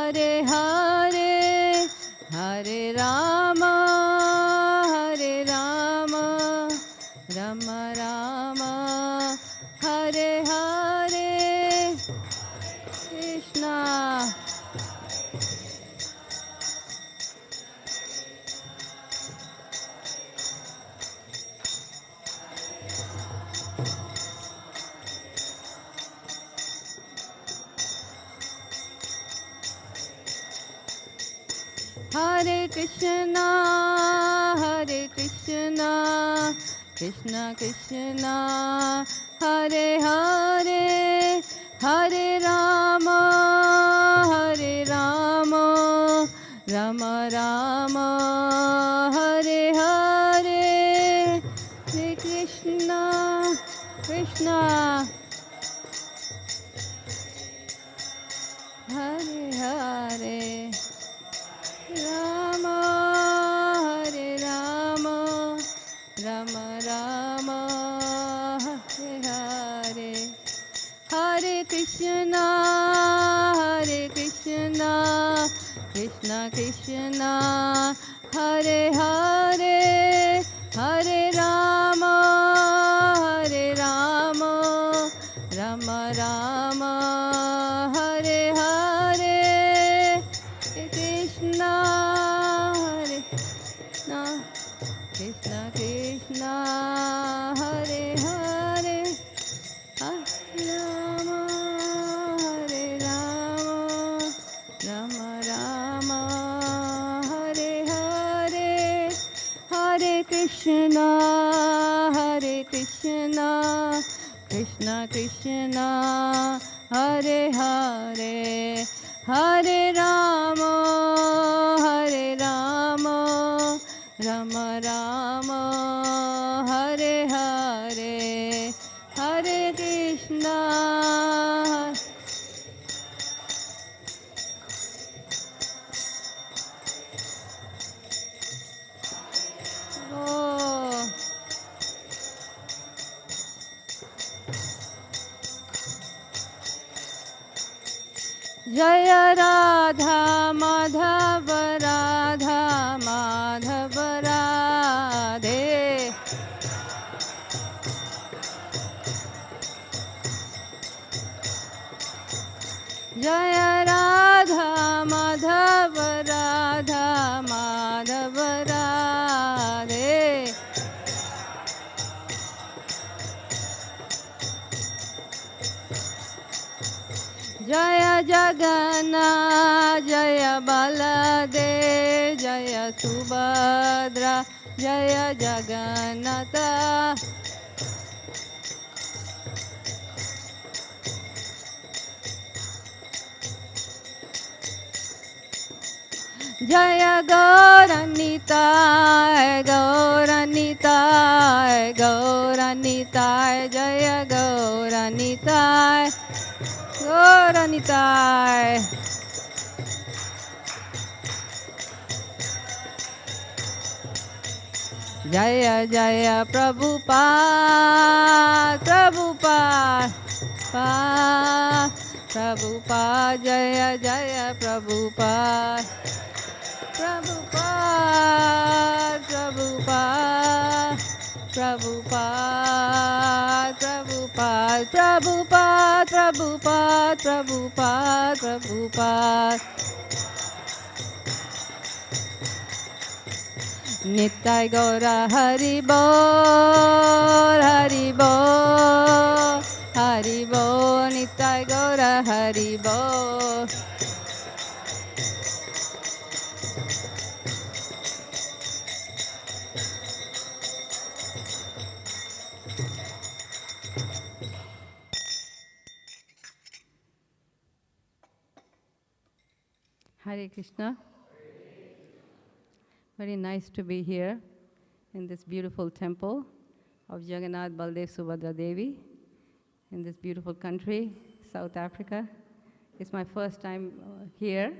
Hare Hare, Hare Rama, Hare Rama, Rama Rama, Hare Hare, Krishna. Hare Krishna, Hare Krishna, Krishna Krishna, Hare Hare, Hare Rama, Hare Rama, Rama Rama, Hare Hare, Hare Krishna, Krishna, Hare Hare. Rama, Hare Rama, Rama Rama, Hare Hare. Hare Krishna, Hare Krishna, Krishna Krishna, Hare Hare, Hare Rama, Hare Rama, Rama Rama, Hare Hare. Krishna, Hare Krishna, Krishna Krishna, Hare Hare, Hare Rama, Hare Rama, Rama Rama, Hare Hare, Hare Krishna, Hare Krishna, Krishna Krishna, Hare Hare, Hare Rama, Hare Rama, Rama Rama, Hare Hare, Hare Krishna. Oh. Jaya Radha Madhava Radha Madhava Radhe. Jaya Radha Madhava Radha Madhava Radhe. Jaya Jagana, Jaya Balade, Jaya Subhadra, Jaya Jagannatha. Jaya Gauranitai, Gauranitai, Gauranitai, Jaya Gauranitai, Gauranitai. Jaya Jaya Prabhupada, Prabhupada, Prabhupada, Jaya Jaya Prabhupada, Prabhupada, Prabhupada, Prabhupada, Prabhupada, Prabhupada, Prabhupada, Prabhupada, Prabhupada. Nittai Gaura Hari Bol, Hari Bol, Hari Bol, Nittai Gaura Hari Bol. Hare Krishna. Very nice to be here in this beautiful temple of Jagannath Baldev Subhadra Devi in this beautiful country, South Africa. It's my first time here,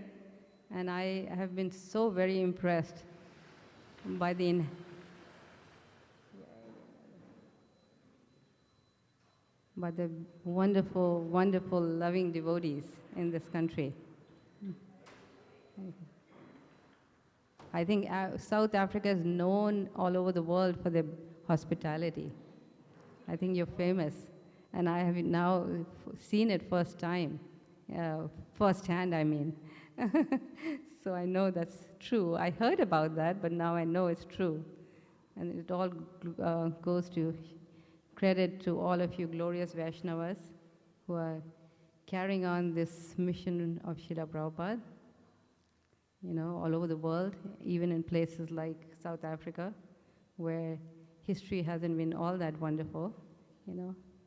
and I have been so very impressed by the wonderful, wonderful, loving devotees in this country. I think South Africa is known all over the world for their hospitality. I think you're famous. And I have now seen it firsthand, I mean. So I know that's true. I heard about that, but now I know it's true. And it all goes to credit to all of you glorious Vaishnavas who are carrying on this mission of Srila Prabhupada, all over the world, even in places like South Africa, where history hasn't been all that wonderful.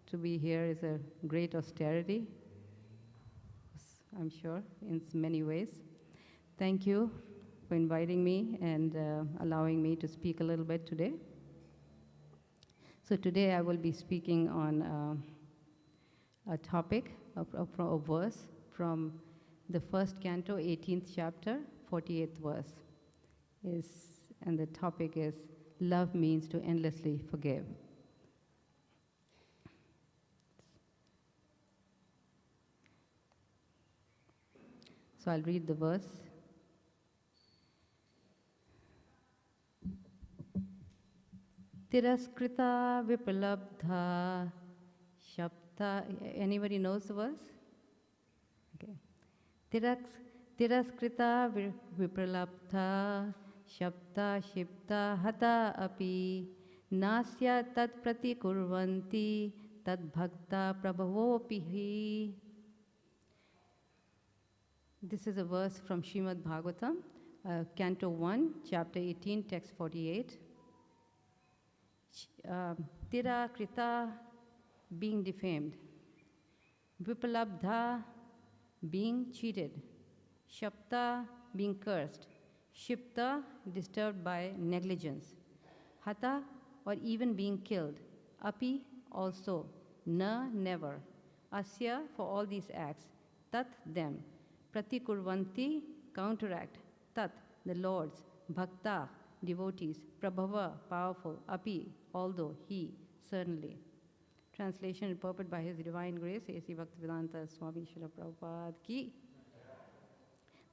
To be here is a great austerity, I'm sure, in many ways. Thank you for inviting me and allowing me to speak a little bit today. So today I will be speaking on a topic, a verse from the first canto, 18th chapter, 48th verse. And the topic is, love means to endlessly forgive. So I'll read the verse. Tiraskrita vipralabdha shabda. Anybody knows the verse? Okay. Tiraskrita vipralabdha shabda shibda hata api nasya tat pratikurvanti tad bhakta prabhavopihi. This is a verse from Srimad Bhagavatam, Canto 1, Chapter 18, Text 48. Tira krita, being defamed. Vipalabdha, being cheated. Shapta, being cursed. Shipta, disturbed by negligence. Hata, or even being killed. Api, also. Na, never. Asya, for all these acts. Tat, them. Pratikurvanti, counteract. Tat, the Lord's. Bhakta, devotees. Prabhava, powerful. Api, although. He, certainly. Translation and purport by His Divine Grace, A.C. Bhaktivedanta Swami Srila Prabhupada Ki.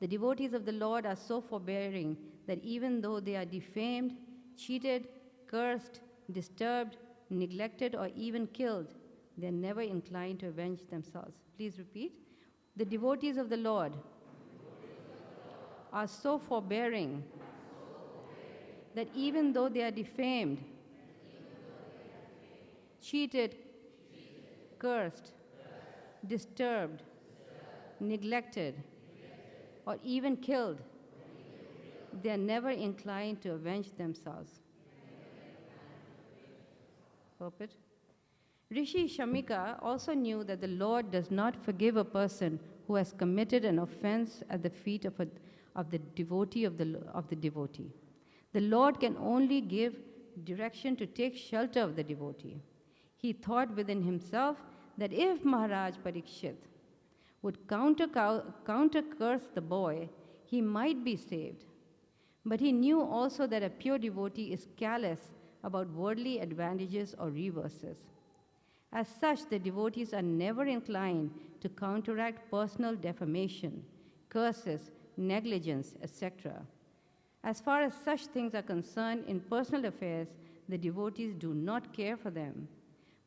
The devotees of the Lord are so forbearing that even though they are defamed, cheated, cursed, disturbed, neglected, or even killed, they are never inclined to avenge themselves. Please repeat. The devotees of the Lord are so forbearing that even though they are defamed, cheated, cursed, disturbed, neglected, or even killed, they are never inclined to avenge themselves. Purport. Rishi Shamika also knew that the Lord does not forgive a person who has committed an offense at the feet of the devotee of the devotee. The Lord can only give direction to take shelter of the devotee. He thought within himself that if Maharaj Parikshit would counter-curse the boy, he might be saved. But he knew also that a pure devotee is callous about worldly advantages or reverses. As such, the devotees are never inclined to counteract personal defamation, curses, negligence, etc. As far as such things are concerned in personal affairs, the devotees do not care for them.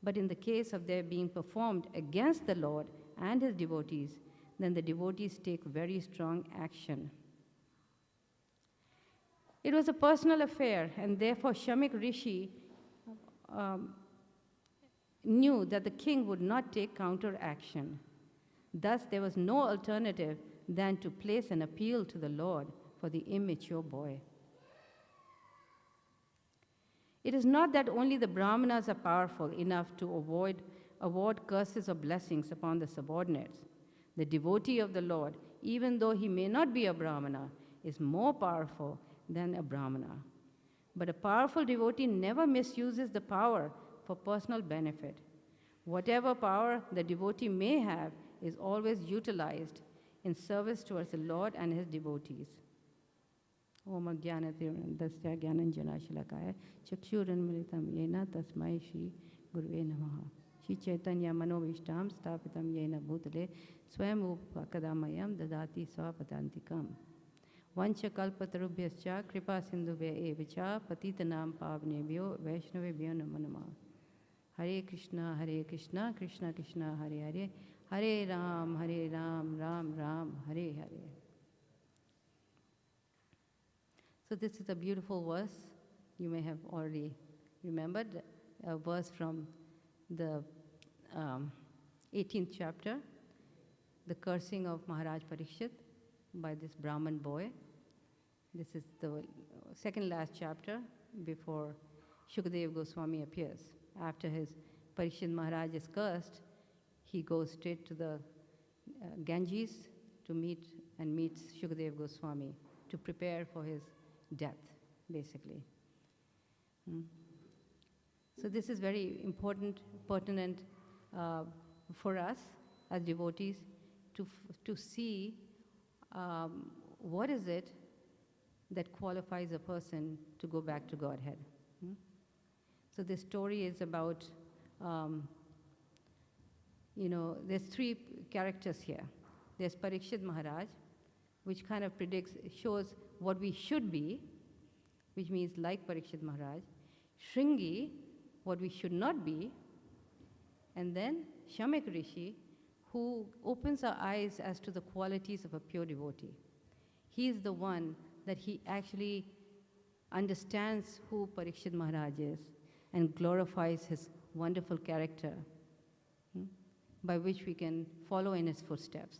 But in the case of their being performed against the Lord and His devotees, then the devotees take very strong action. It was a personal affair, and therefore Shamik Rishi knew that the king would not take counter-action. Thus, there was no alternative than to place an appeal to the Lord for the immature boy. It is not that only the Brahmanas are powerful enough to award curses or blessings upon the subordinates. The devotee of the Lord, even though he may not be a Brahmana, is more powerful than a Brahmana. But a powerful devotee never misuses the power for personal benefit. Whatever power the devotee may have is always utilized in service towards the Lord and His devotees. Om Ajnanatirandasya Jnananjana Shalakaya Chakshuranmritam Yena Tasmai Shri Guruve Namaha. Shri Chaitanya Manovishtam Stapitam Yena Bhutale Swayam Upakadamayam Dadati Swapadantikam. Vancha kalpatarubhyascha kripa sindhubhya evacha patitanam pavnebhyo vaishnavebhyo namo namah. Hare Krishna, Krishna Krishna, Hare Hare, Hare Ram, Ram Ram, Hare Hare. So this is a beautiful verse. You may have already remembered a verse from the 18th chapter, the cursing of Maharaj Parikshit by this Brahman boy. This is the second last chapter before Shukadeva Goswami appears. After his Parikshit Maharaj is cursed, he goes straight to the Ganges to meets Shukadeva Goswami to prepare for his death, basically. So this is very important, pertinent for us as devotees to see what is it that qualifies a person to go back to Godhead. So this story is about, there's three characters here. There's Parikshit Maharaj, which kind of shows what we should be, which means like Parikshit Maharaj. Shringi, what we should not be. And then Shamek Rishi, who opens our eyes as to the qualities of a pure devotee. He is the one that he actually understands who Parikshit Maharaj is and glorifies his wonderful character, by which we can follow in his footsteps.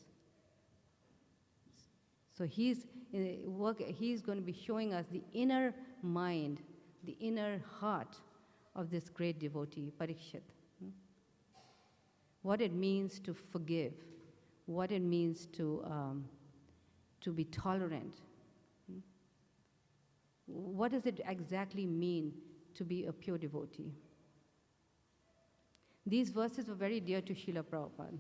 So he's going to be showing us the inner mind, the inner heart of this great devotee, Parikshit. What it means to forgive, what it means to be tolerant. What does it exactly mean to be a pure devotee? These verses were very dear to Srila Prabhupada.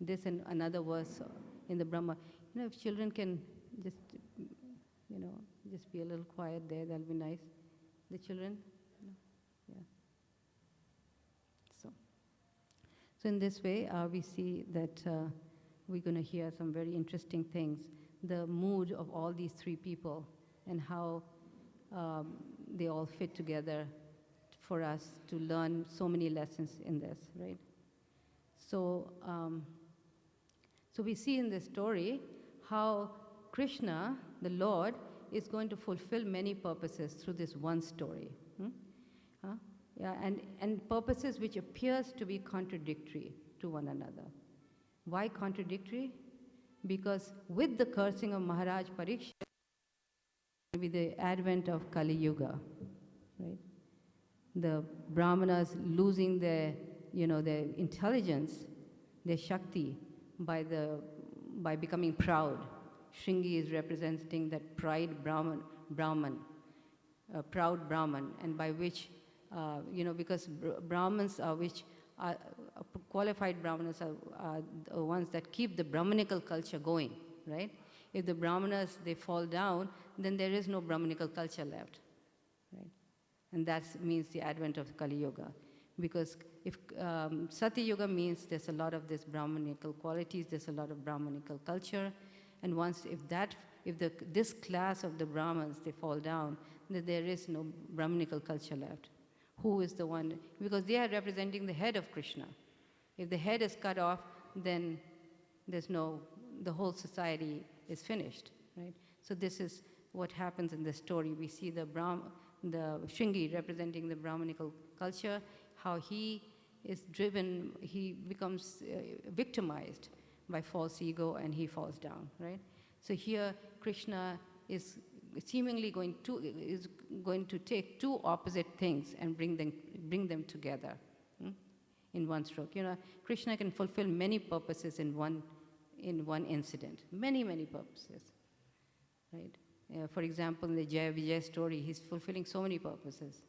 This and another verse in the Brahma. If children can just, just be a little quiet there, that'll be nice. The children? Yeah. So in this way, we see that we're going to hear some very interesting things. The mood of all these three people and how they all fit together for us to learn so many lessons in this, right? So, so we see in this story how Krishna, the Lord, is going to fulfill many purposes through this one story. Yeah, and purposes which appears to be contradictory to one another. Why contradictory? Because with the cursing of Maharaj Parikshit, with the advent of Kali Yuga, right? The Brahmanas losing their intelligence, their Shakti, by becoming proud. Shringi is representing that pride Brahman, proud Brahman, and by which, because Brahmins are qualified Brahmanas are the ones that keep the Brahmanical culture going, right? If the Brahmanas, they fall down, then there is no Brahmanical culture left, right? And that means the advent of Kali Yuga. Because if Satya Yuga means there's a lot of this Brahmanical qualities, there's a lot of Brahmanical culture, and if this class of the Brahmins, they fall down, then there is no Brahmanical culture left. Who is the one? Because they are representing the head of Krishna. If the head is cut off, then the whole society is finished, right? So this is what happens in the story. We see the Shringi representing the Brahmanical culture, how he is driven, he becomes victimized by false ego and he falls down, right? So here Krishna is seemingly going to take two opposite things and bring them together in one stroke. Krishna can fulfill many purposes in one incident, many purposes, right? For example, in the Jaya Vijay story, he's fulfilling so many purposes.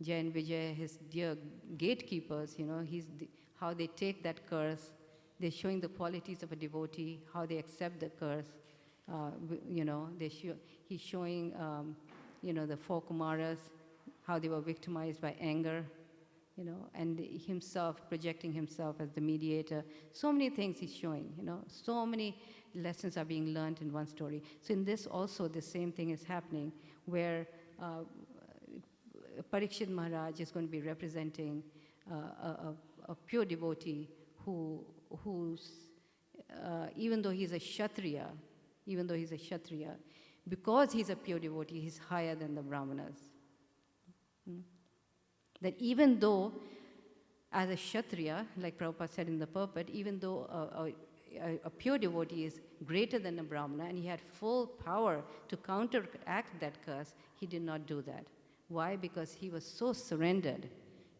Jaya and Vijay, his dear gatekeepers, how they take that curse. They're showing the qualities of a devotee, how they accept the curse. He's showing, the four Kumaras, how they were victimized by anger, you know, and himself, projecting himself as the mediator. So many things he's showing, you know, so many lessons are being learned in one story. So in this also, the same thing is happening, where Parikshit Maharaj is going to be representing a pure devotee who's, even though he's a Kshatriya, because he's a pure devotee, he's higher than the Brahmanas. That even though, as a Kshatriya, like Prabhupada said in the purport, even though a pure devotee is greater than a Brahmana and he had full power to counteract that curse, he did not do that. Why? Because he was so surrendered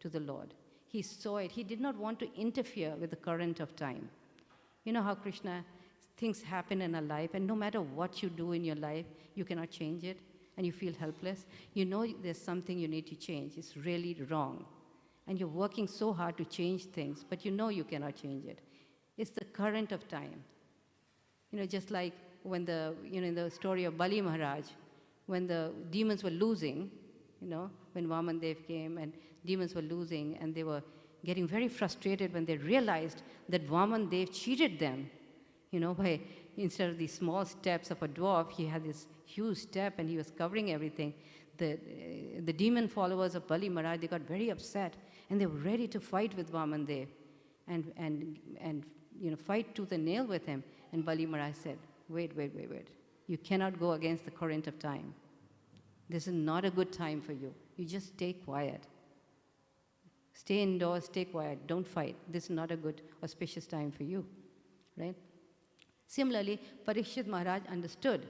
to the Lord. He saw it. He did not want to interfere with the current of time. You know how Krishna, things happen in our life, and no matter what you do in your life, you cannot change it, and you feel helpless. You know there's something you need to change. It's really wrong. And you're working so hard to change things, but you know you cannot change it. It's the current of time. You know, just like when in the story of Bali Maharaj, when the demons were losing, you know, when Vaman Dev came and demons were losing, and they were getting very frustrated when they realized that Vaman Dev cheated them, you know, by, instead of these small steps of a dwarf, he had this huge step and he was covering everything. The demon followers of Bali Maharaj, they got very upset, and they were ready to fight with Vaman Dev and you know, fight tooth and nail with him. And Bali Maharaj said, wait. You cannot go against the current of time. This is not a good time for you. You just stay quiet. Stay indoors, stay quiet, don't fight. This is not a good, auspicious time for you, right? Similarly, Parikshit Maharaj understood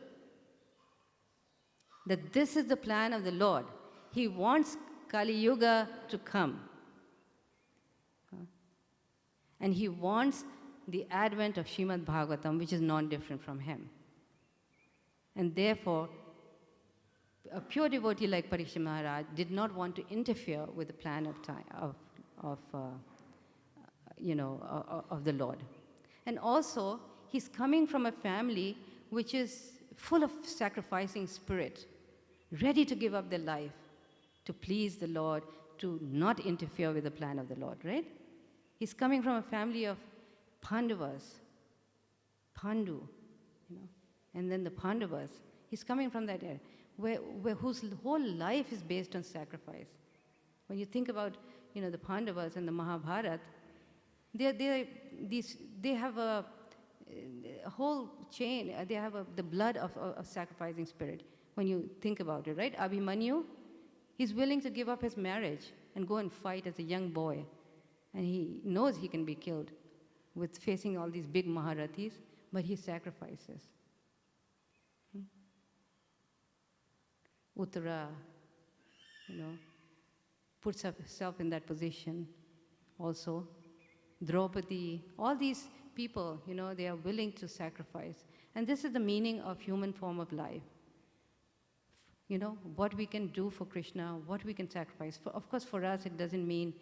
that this is the plan of the Lord. He wants Kali Yuga to come. And he wants the advent of Srimad Bhagavatam, which is non-different from him. And therefore, a pure devotee like Parikshit Maharaj did not want to interfere with the plan of time of the Lord. And also, he's coming from a family which is full of sacrificing spirit, ready to give up their life to please the Lord, to not interfere with the plan of the Lord, right? He's coming from a family of Pandavas, Pandu, you know, and then the Pandavas. He's coming from that area, whose whole life is based on sacrifice. When you think about, you know, the Pandavas and the Mahabharata, they have a whole chain. They have the blood of sacrificing spirit. When you think about it, right? Abhimanyu, he's willing to give up his marriage and go and fight as a young boy, and he knows he can be killed with facing all these big Maharathis, but he sacrifices. Uttara, you know, puts herself in that position also. Draupadi, all these people, you know, they are willing to sacrifice. And this is the meaning of human form of life. You know, what we can do for Krishna, what we can sacrifice. Of course, for us, it doesn't mean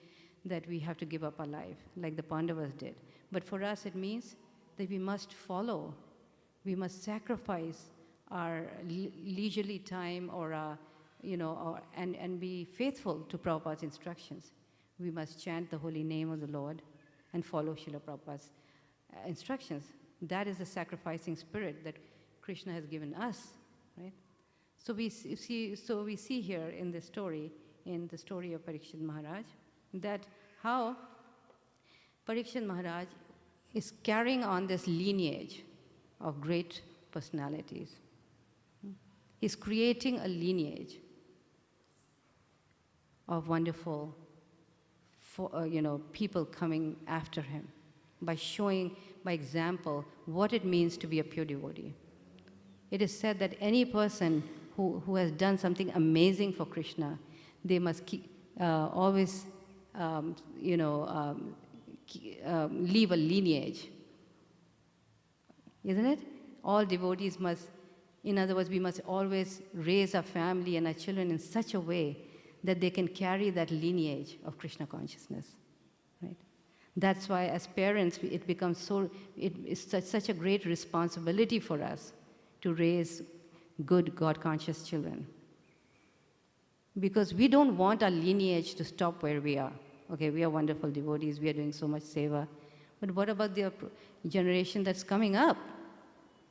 that we have to give up our life, like the Pandavas did. But for us, it means that we must follow. We must sacrifice our leisurely time or our, you know, and be faithful to Prabhupada's instructions. We must chant the holy name of the Lord and follow Srila Prabhupada's instructions. That is the sacrificing spirit that Krishna has given us, right? So we see here in the story of Parikshit Maharaj, that how Parikshit Maharaj is carrying on this lineage of great personalities. He's creating a lineage of wonderful, people coming after him by showing, by example, what it means to be a pure devotee. It is said that any person who has done something amazing for Krishna, they must always leave a lineage. Isn't it? All devotees must, in other words, we must always raise our family and our children in such a way that they can carry that lineage of Krishna consciousness, right? That's why as parents, it becomes it's such a great responsibility for us to raise good God-conscious children. Because we don't want our lineage to stop where we are, Okay, we are wonderful devotees, we are doing so much seva. But what about the generation that's coming up?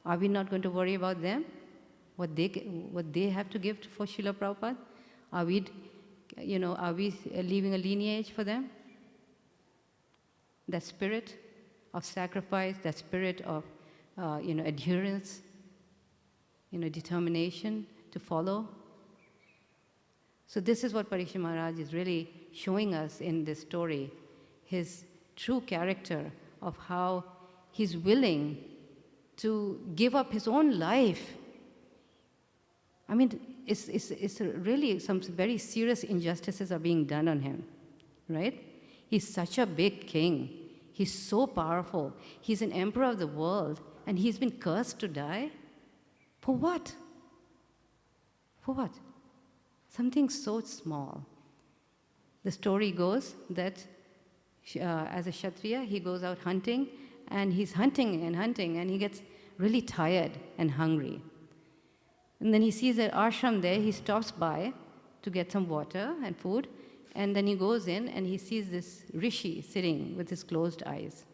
Are we not going to worry about them? What they have to give for Srila Prabhupada? Are we, are we leaving a lineage for them? That spirit of sacrifice, that spirit of, adherence, determination to follow. So this is what Parikshit Maharaj is really showing us in this story, his true character of how he's willing to give up his own life. I mean, it's really some very serious injustices are being done on him, right? He's such a big king. He's so powerful. He's an emperor of the world, and he's been cursed to die? For what? For what? Something so small. The story goes that as a Kshatriya, he goes out hunting, and he's hunting, and he gets really tired and hungry. And then he sees an ashram there, he stops by to get some water and food, and then he goes in and he sees this rishi sitting with his closed eyes.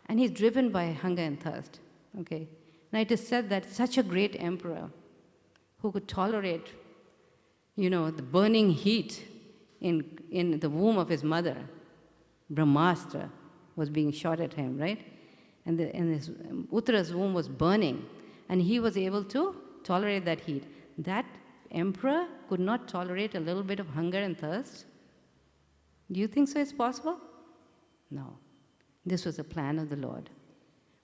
And he's driven by hunger and thirst. Okay. Now it is said that such a great emperor who could tolerate, the burning heat in the womb of his mother, Brahmastra was being shot at him, right? And his Uttara's womb was burning, and he was able to tolerate that heat. That emperor could not tolerate a little bit of hunger and thirst? Do you think so it's possible? No. This was a plan of the Lord.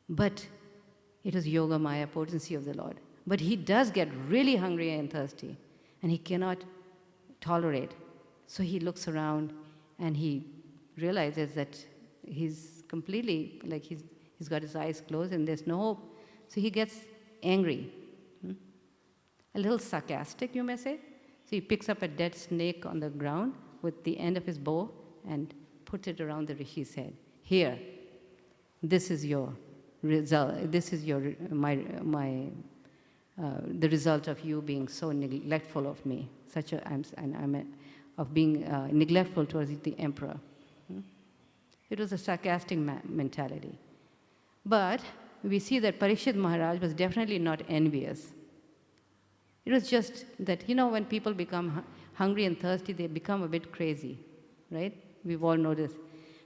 But it was Yoga Maya, potency of the Lord. But he does get really hungry and thirsty, and he cannot tolerate. So he looks around and he realizes that he's completely, like he's got his eyes closed and there's no hope. So he gets angry. A little sarcastic, you may say. So he picks up a dead snake on the ground with the end of his bow and puts it around the rishi's head. Here, this is your result. This is the result of you being so neglectful of me. Of being neglectful towards the emperor. It was a sarcastic mentality. But we see that Parikshit Maharaj was definitely not envious. It was just that, when people become hungry and thirsty, they become a bit crazy, right? We've all noticed.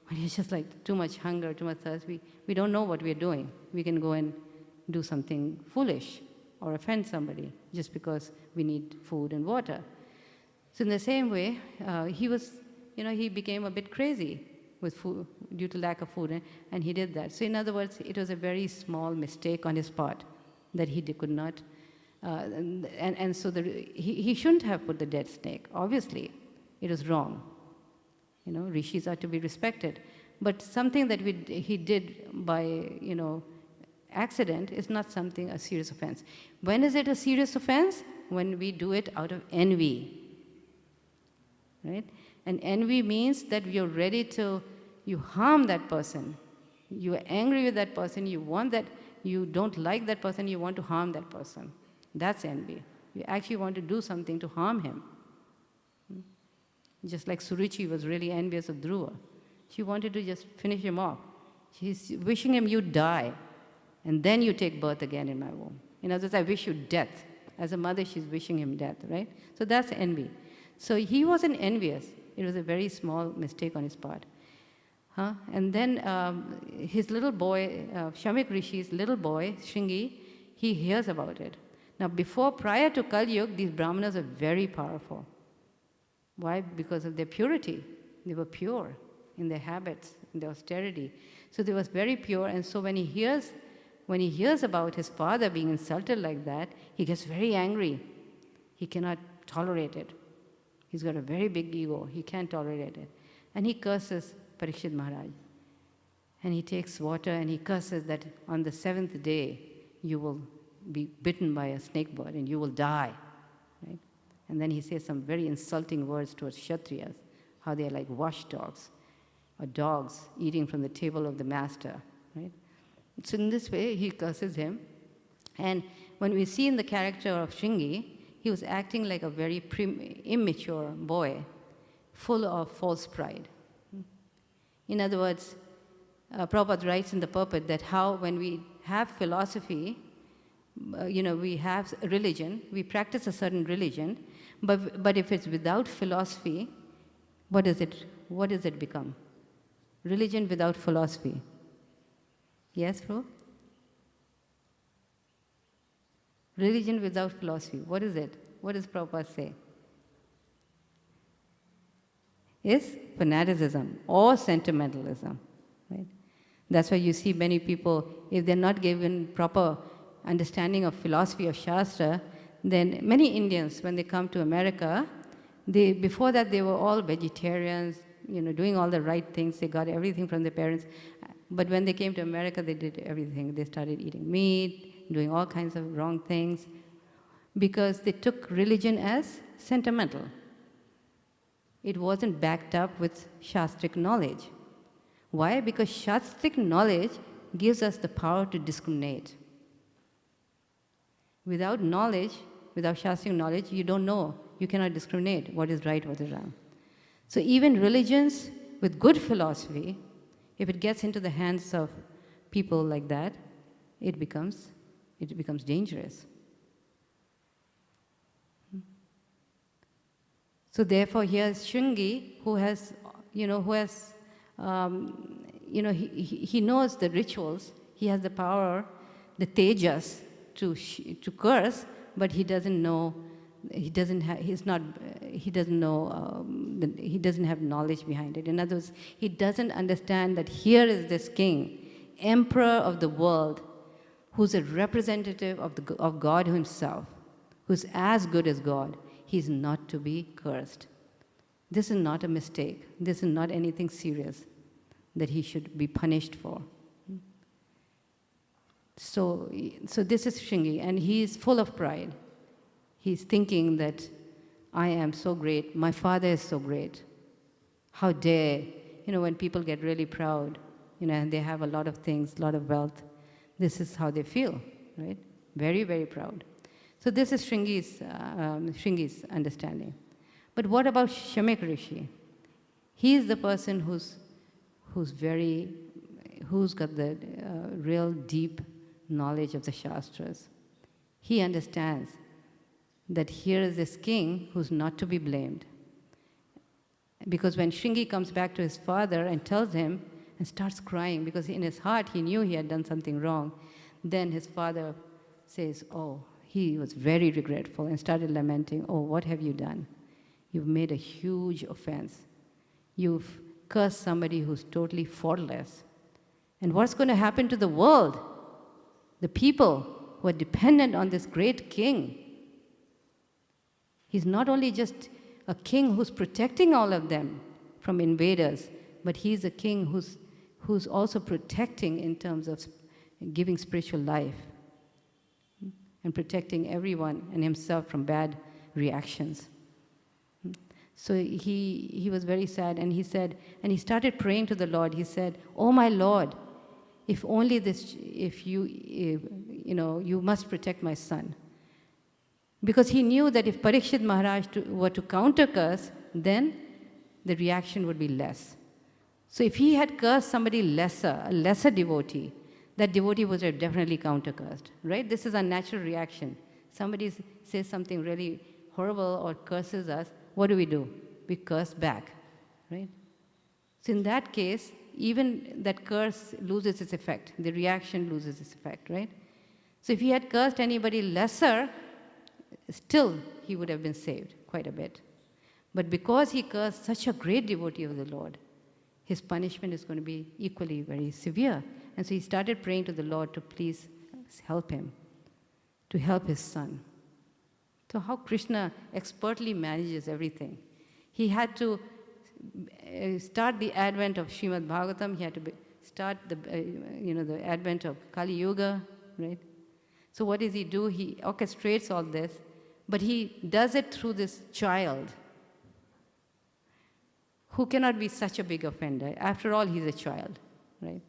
When it's just like too much hunger, too much thirst, we don't know what we're doing. We can go and do something foolish or offend somebody just because we need food and water. So in the same way, he became a bit crazy with food due to lack of food, and he did that. So in other words, it was a very small mistake on his part that he could not. So he shouldn't have put the dead snake. Obviously, it was wrong. Rishis are to be respected. But something that he did by, accident is not a serious offense. When is it a serious offense? When we do it out of envy. Right? And envy means that you're ready to, you harm that person. You are angry with that person. You don't like that person. You want to harm that person. That's envy. You actually want to do something to harm him. Just like Suruchi was really envious of Dhruva. She wanted to just finish him off. She's wishing him you die, and then you take birth again in my womb. In other words, I wish you death. As a mother, she's wishing him death, right? So that's envy. So he wasn't envious. It was a very small mistake on his part. And then his little boy, Shamik Rishi's little boy, Shringi, he hears about it. Now, prior to Kali Yuga, these Brahmanas are very powerful. Why? Because of their purity. They were pure in their habits, in their austerity. So they was very pure, and so when he hears about his father being insulted like that, he gets very angry. He cannot tolerate it. He's got a very big ego. He can't tolerate it. And he curses Parikshit Maharaj. And he takes water and he curses that on the 7th day, you will be bitten by a snake bird and you will die. Right? And then he says some very insulting words towards Kshatriyas, how they are like watchdogs or dogs eating from the table of the master. Right? So in this way, he curses him. And when we see in the character of Shringi, he was acting like a very immature boy, full of false pride. In other words, Prabhupada writes in the purport that how when we have philosophy, we have religion, we practice a certain religion, but if it's without philosophy, what does it become? Religion without philosophy. Yes, bro? Religion without philosophy. What is it? What does Prabhupada say? Is fanaticism or sentimentalism. Right? That's why you see many people, if they're not given proper understanding of philosophy or Shastra, then many Indians, when they come to America, before that they were all vegetarians, doing all the right things. They got everything from their parents. But when they came to America, they did everything. They started eating meat, doing all kinds of wrong things, because they took religion as sentimental. It wasn't backed up with Shastric knowledge. Why? Because Shastric knowledge gives us the power to discriminate. Without knowledge, without Shastric knowledge, you don't know. You cannot discriminate what is right, what is wrong. So even religions with good philosophy, if it gets into the hands of people like that, it becomes dangerous. So therefore, here's Shringi, who has, he knows the rituals. He has the power, the tejas, to curse, but he doesn't know. He doesn't have knowledge behind it. In other words, he doesn't understand that here is this king, emperor of the world, who's a representative of God himself, who's as good as God. He's not to be cursed. This is not a mistake. This is not anything serious that he should be punished for. So this is Shringi, and he is full of pride. He's thinking that I am so great, my father is so great. How dare, when people get really proud, and they have a lot of things, a lot of wealth, this is how they feel, right? Very, very proud. So this is Shringi's understanding. But what about Shamek Rishi? He is the person who's got the real deep knowledge of the Shastras. He understands that here is this king who's not to be blamed. Because when Shringi comes back to his father and tells him and starts crying, because in his heart he knew he had done something wrong, then his father says, oh, he was very regretful and started lamenting, oh, what have you done? You've made a huge offense. You've cursed somebody who's totally faultless. And what's going to happen to the world? The people who are dependent on this great king. He's not only just a king who's protecting all of them from invaders, but he's a king who's also protecting in terms of giving spiritual life and protecting everyone and himself from bad reactions. So he was very sad, and he said, and he started praying to the Lord. He said, oh my Lord, if only you must protect my son. Because he knew that if Parikshit Maharaj were to counter-curse, then the reaction would be less. So if he had cursed somebody lesser, a lesser devotee, that devotee would have definitely counter-cursed, right? This is a natural reaction. Somebody says something really horrible or curses us, what do? We curse back, right? So in that case, even that curse loses its effect. The reaction loses its effect, right? So if he had cursed anybody lesser, still he would have been saved quite a bit. But because he cursed such a great devotee of the Lord, his punishment is going to be equally very severe. And so he started praying to the Lord to please help him, to help his son. So how Krishna expertly manages everything. He had to start the advent of Srimad Bhagavatam. He had to start the advent of Kali Yuga, right? So what does he do? He orchestrates all this, but he does it through this child who cannot be such a big offender. After all, he's a child, right?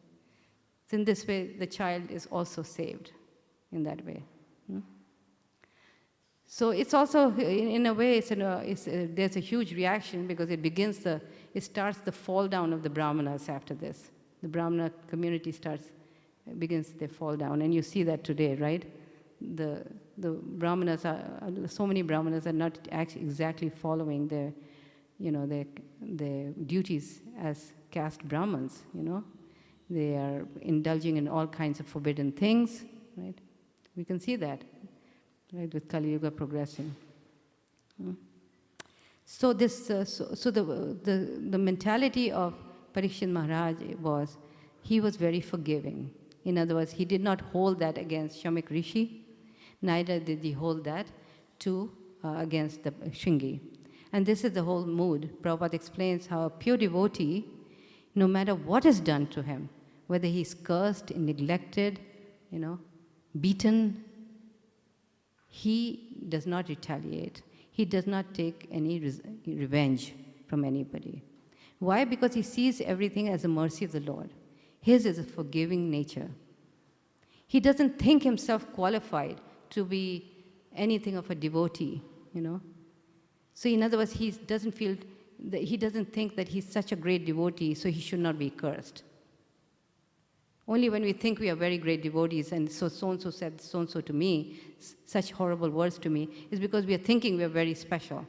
So in this way, the child is also saved in that way. So it's also, in a way, there's a huge reaction because it starts the fall down of the Brahmanas after this. The Brahmana community begins their fall down, and you see that today, right? The Brahmanas so many Brahmanas are not actually exactly following their duties as caste Brahmins, They are indulging in all kinds of forbidden things, right? We can see that, right, with Kali Yuga progressing. So the mentality of Parikshit Maharaj he was very forgiving. In other words, he did not hold that against Shamik Rishi, neither did he hold that against the Shringi. And this is the whole mood. Prabhupada explains how a pure devotee, no matter what is done to him, whether he's cursed, neglected, beaten, he does not retaliate. He does not take any revenge from anybody. Why? Because he sees everything as a mercy of the Lord. His is a forgiving nature. He doesn't think himself qualified to be anything of a devotee, So in other words, he doesn't think that he's such a great devotee, so he should not be cursed. Only when we think we are very great devotees, and so-and-so said so-and-so to me, such horrible words to me, is because we are thinking we are very special.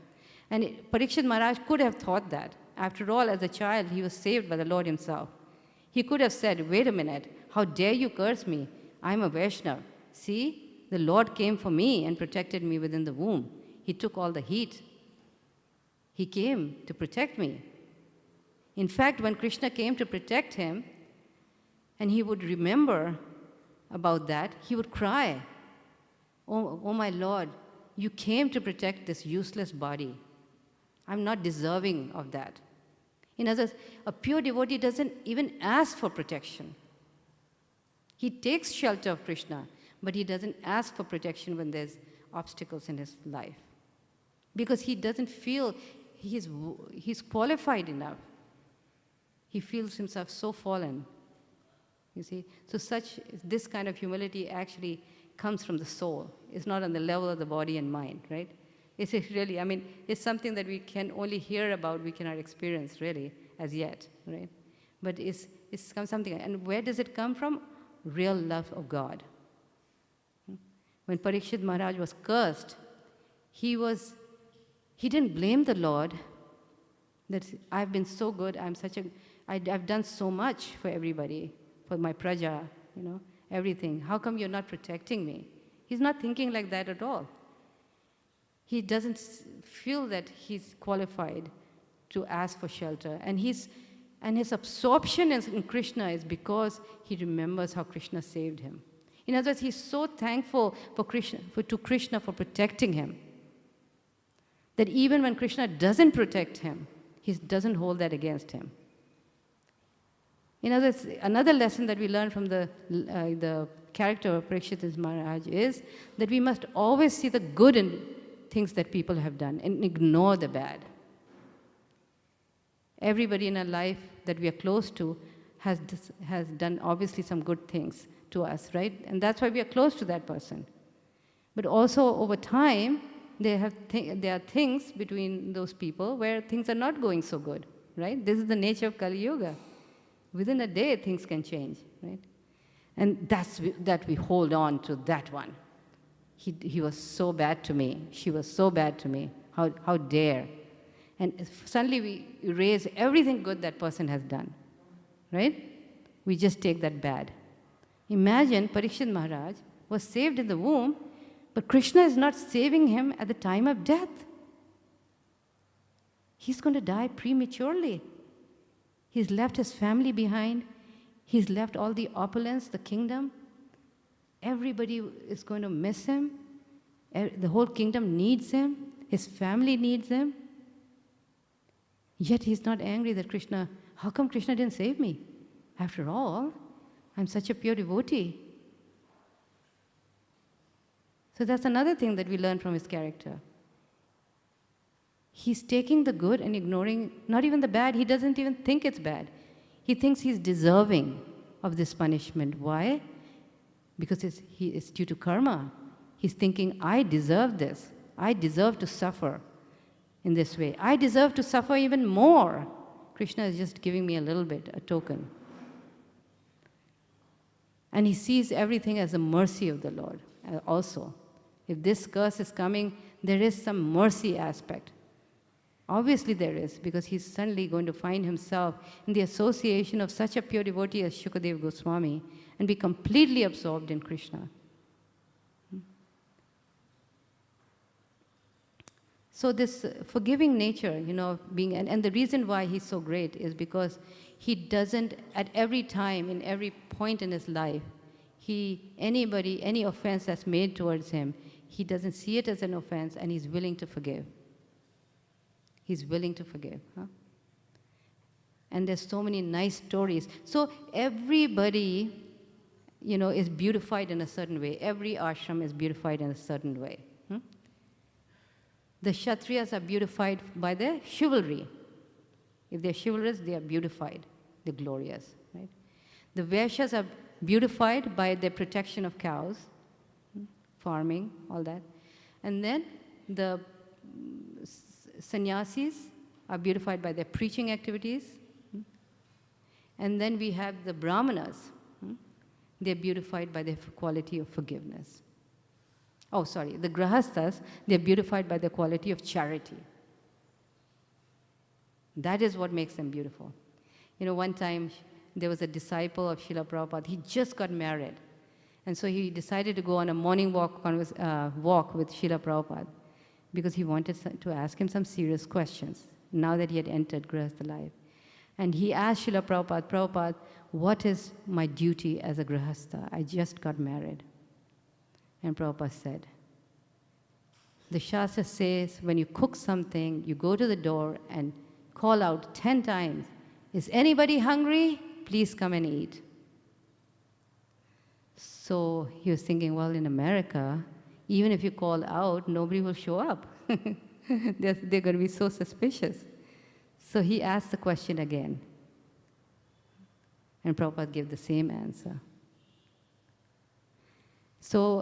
And Parikshit Maharaj could have thought that. After all, as a child, he was saved by the Lord himself. He could have said, wait a minute, how dare you curse me? I'm a Vaishnava. See, the Lord came for me and protected me within the womb. He took all the heat. He came to protect me. In fact, when Krishna came to protect him, and he would remember about that, he would cry, oh my Lord, you came to protect this useless body. I'm not deserving of that. In other words, a pure devotee doesn't even ask for protection. He takes shelter of Krishna, but he doesn't ask for protection when there's obstacles in his life. Because he doesn't feel he's qualified enough. He feels himself so fallen. You see? So this kind of humility actually comes from the soul. It's not on the level of the body and mind, right? It's really, it's something that we can only hear about, we cannot experience really as yet, right? But it's something, and where does it come from? Real love of God. When Parikshit Maharaj was cursed, he didn't blame the Lord that I've been so good, I've done so much for everybody, for my praja, everything. How come you're not protecting me? He's not thinking like that at all. He doesn't feel that he's qualified to ask for shelter. And his absorption in Krishna is because he remembers how Krishna saved him. In other words, he's so thankful to Krishna for protecting him, that even when Krishna doesn't protect him, he doesn't hold that against him. In other words, another lesson that we learn from the character of Parikshit Maharaj is that we must always see the good in things that people have done and ignore the bad. Everybody in our life that we are close to has done obviously some good things to us, right? And that's why we are close to that person. But also over time, there are things between those people where things are not going so good, right? This is the nature of Kali Yuga. Within a day, things can change, right? And that we hold on to that one. He was so bad to me. She was so bad to me. How dare? And suddenly we erase everything good that person has done, right? We just take that bad. Imagine Parikshit Maharaj was saved in the womb, but Krishna is not saving him at the time of death. He's going to die prematurely. He's left his family behind. He's left all the opulence, the kingdom. Everybody is going to miss him. The whole kingdom needs him. His family needs him. Yet he's not angry that Krishna, how come Krishna didn't save me? After all, I'm such a pure devotee. So that's another thing that we learn from his character. He's taking the good and ignoring, not even the bad. He doesn't even think it's bad. He thinks he's deserving of this punishment. Why? Because it's due to karma. He's thinking, I deserve this. I deserve to suffer in this way. I deserve to suffer even more. Krishna is just giving me a little bit, a token. And he sees everything as a mercy of the Lord also. If this curse is coming, there is some mercy aspect. Obviously there is, because he's suddenly going to find himself in the association of such a pure devotee as Shukadeva Goswami and be completely absorbed in Krishna. So this forgiving nature, being, and the reason why he's so great is because he doesn't, at every time, in every point in his life, any offense that's made towards him, he doesn't see it as an offense, and he's willing to forgive. He's willing to forgive. And there's so many nice stories. So everybody, is beautified in a certain way. Every ashram is beautified in a certain way. The Kshatriyas are beautified by their chivalry. If they're chivalrous, they are beautified. They're glorious. Right? The Vaishyas are beautified by their protection of cows, farming, all that. And then the sannyasis are beautified by their preaching activities. And then we have the brahmanas. They're beautified by their quality of forgiveness. Oh, sorry, the grahasthas, they're beautified by the quality of charity. That is what makes them beautiful. One time there was a disciple of Srila Prabhupada. He just got married. And so he decided to go on a morning walk with Srila Prabhupada because he wanted to ask him some serious questions now that he had entered grahastha life. And he asked Srila Prabhupada, Prabhupada, what is my duty as a grahastha? I just got married. And Prabhupada said, the Shastra says when you cook something, you go to the door and call out 10 times, is anybody hungry? Please come and eat. So he was thinking, well, in America, even if you call out, nobody will show up. They're going to be so suspicious. So he asked the question again. And Prabhupada gave the same answer. So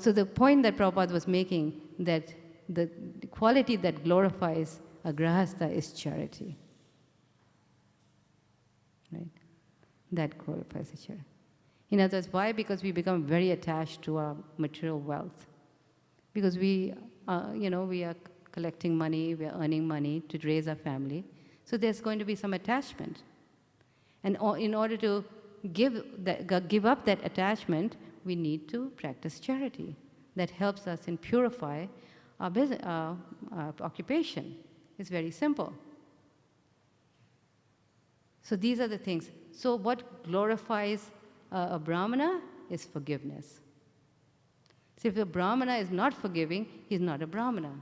the point that Prabhupada was making, that the quality that glorifies a grahastha is charity. Right? That glorifies the charity. In other words, why? Because we become very attached to our material wealth. Because we are collecting money, we are earning money to raise our family. So there's going to be some attachment. And in order to give up that attachment, we need to practice charity. That helps us in purify our business, our occupation. It's very simple. So these are the things. So what glorifies a Brahmana is forgiveness. So if a Brahmana is not forgiving, he's not a Brahmana.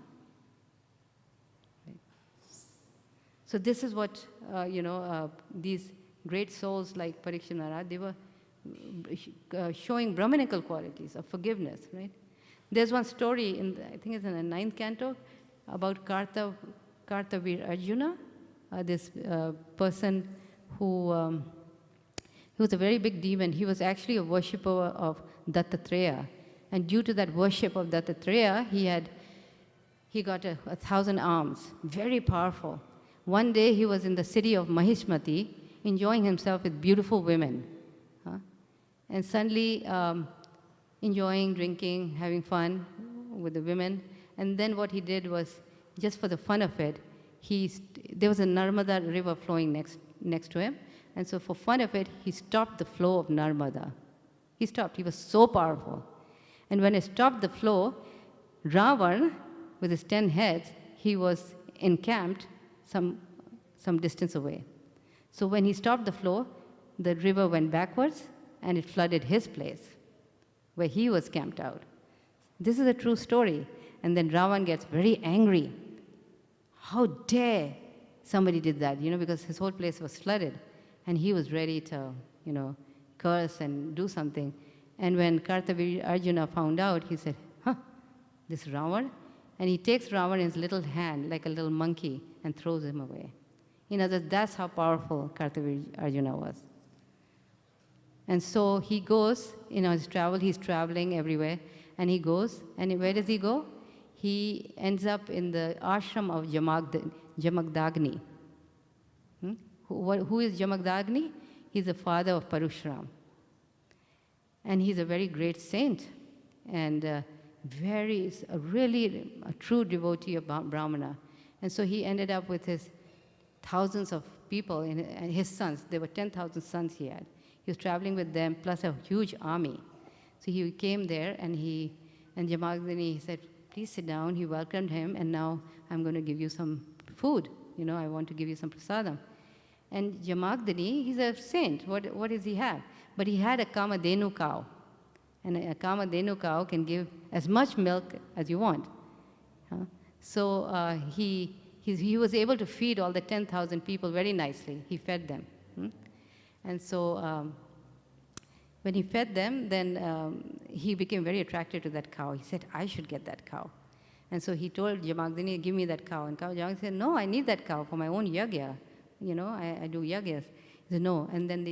Right? So this is what, these great souls like Parikshit Maharaj, they were showing Brahmanical qualities of forgiveness, right? There's one story, I think it's in the 9th canto, about Kartavir Arjuna, this person who he was a very big demon. He was actually a worshipper of Dattatreya. And due to that worship of Dattatreya, he got 1,000 arms, very powerful. One day he was in the city of Mahishmati, enjoying himself with beautiful women. And suddenly enjoying, drinking, having fun with the women. And then what he did was, just for the fun of it, there was a Narmada river flowing next to him. And so for fun of it, he stopped the flow of Narmada. He stopped. He was so powerful. And when he stopped the flow, Ravan, with his 10 heads, he was encamped some distance away. So when he stopped the flow, the river went backwards, and it flooded his place, where he was camped out. This is a true story. And then Ravan gets very angry. How dare somebody did that, because his whole place was flooded. And he was ready to, curse and do something. And when Kartavir Arjuna found out, he said, this Ravan? And he takes Ravan in his little hand, like a little monkey, and throws him away. In other words, that's how powerful Kartavir Arjuna was. And so he goes, his travel, he's traveling everywhere, and he goes, and where does he go? he ends up in the ashram of Jamagdagni. Who is Jamagdagni? He's the father of Parashuram. And he's a very great saint and really a true devotee of Brahmana. And so he ended up with his thousands of people and his sons. There were 10,000 sons he had. He was traveling with them plus a huge army. So he came there and Jamagdani said, please sit down. He welcomed him, and now I'm going to give you some food. I want to give you some prasadam. And Jamagdani, he's a saint. What does he have? But he had a Kamadhenu cow. And a Kamadhenu cow can give as much milk as you want. So he was able to feed all the 10,000 people very nicely. He fed them. And so when he fed them, then he became very attracted to that cow. He said, I should get that cow. And so he told Jamagdani, give me that cow. And Jamagdani said, no, I need that cow for my own yagya. I do yagyas. He said, no. And then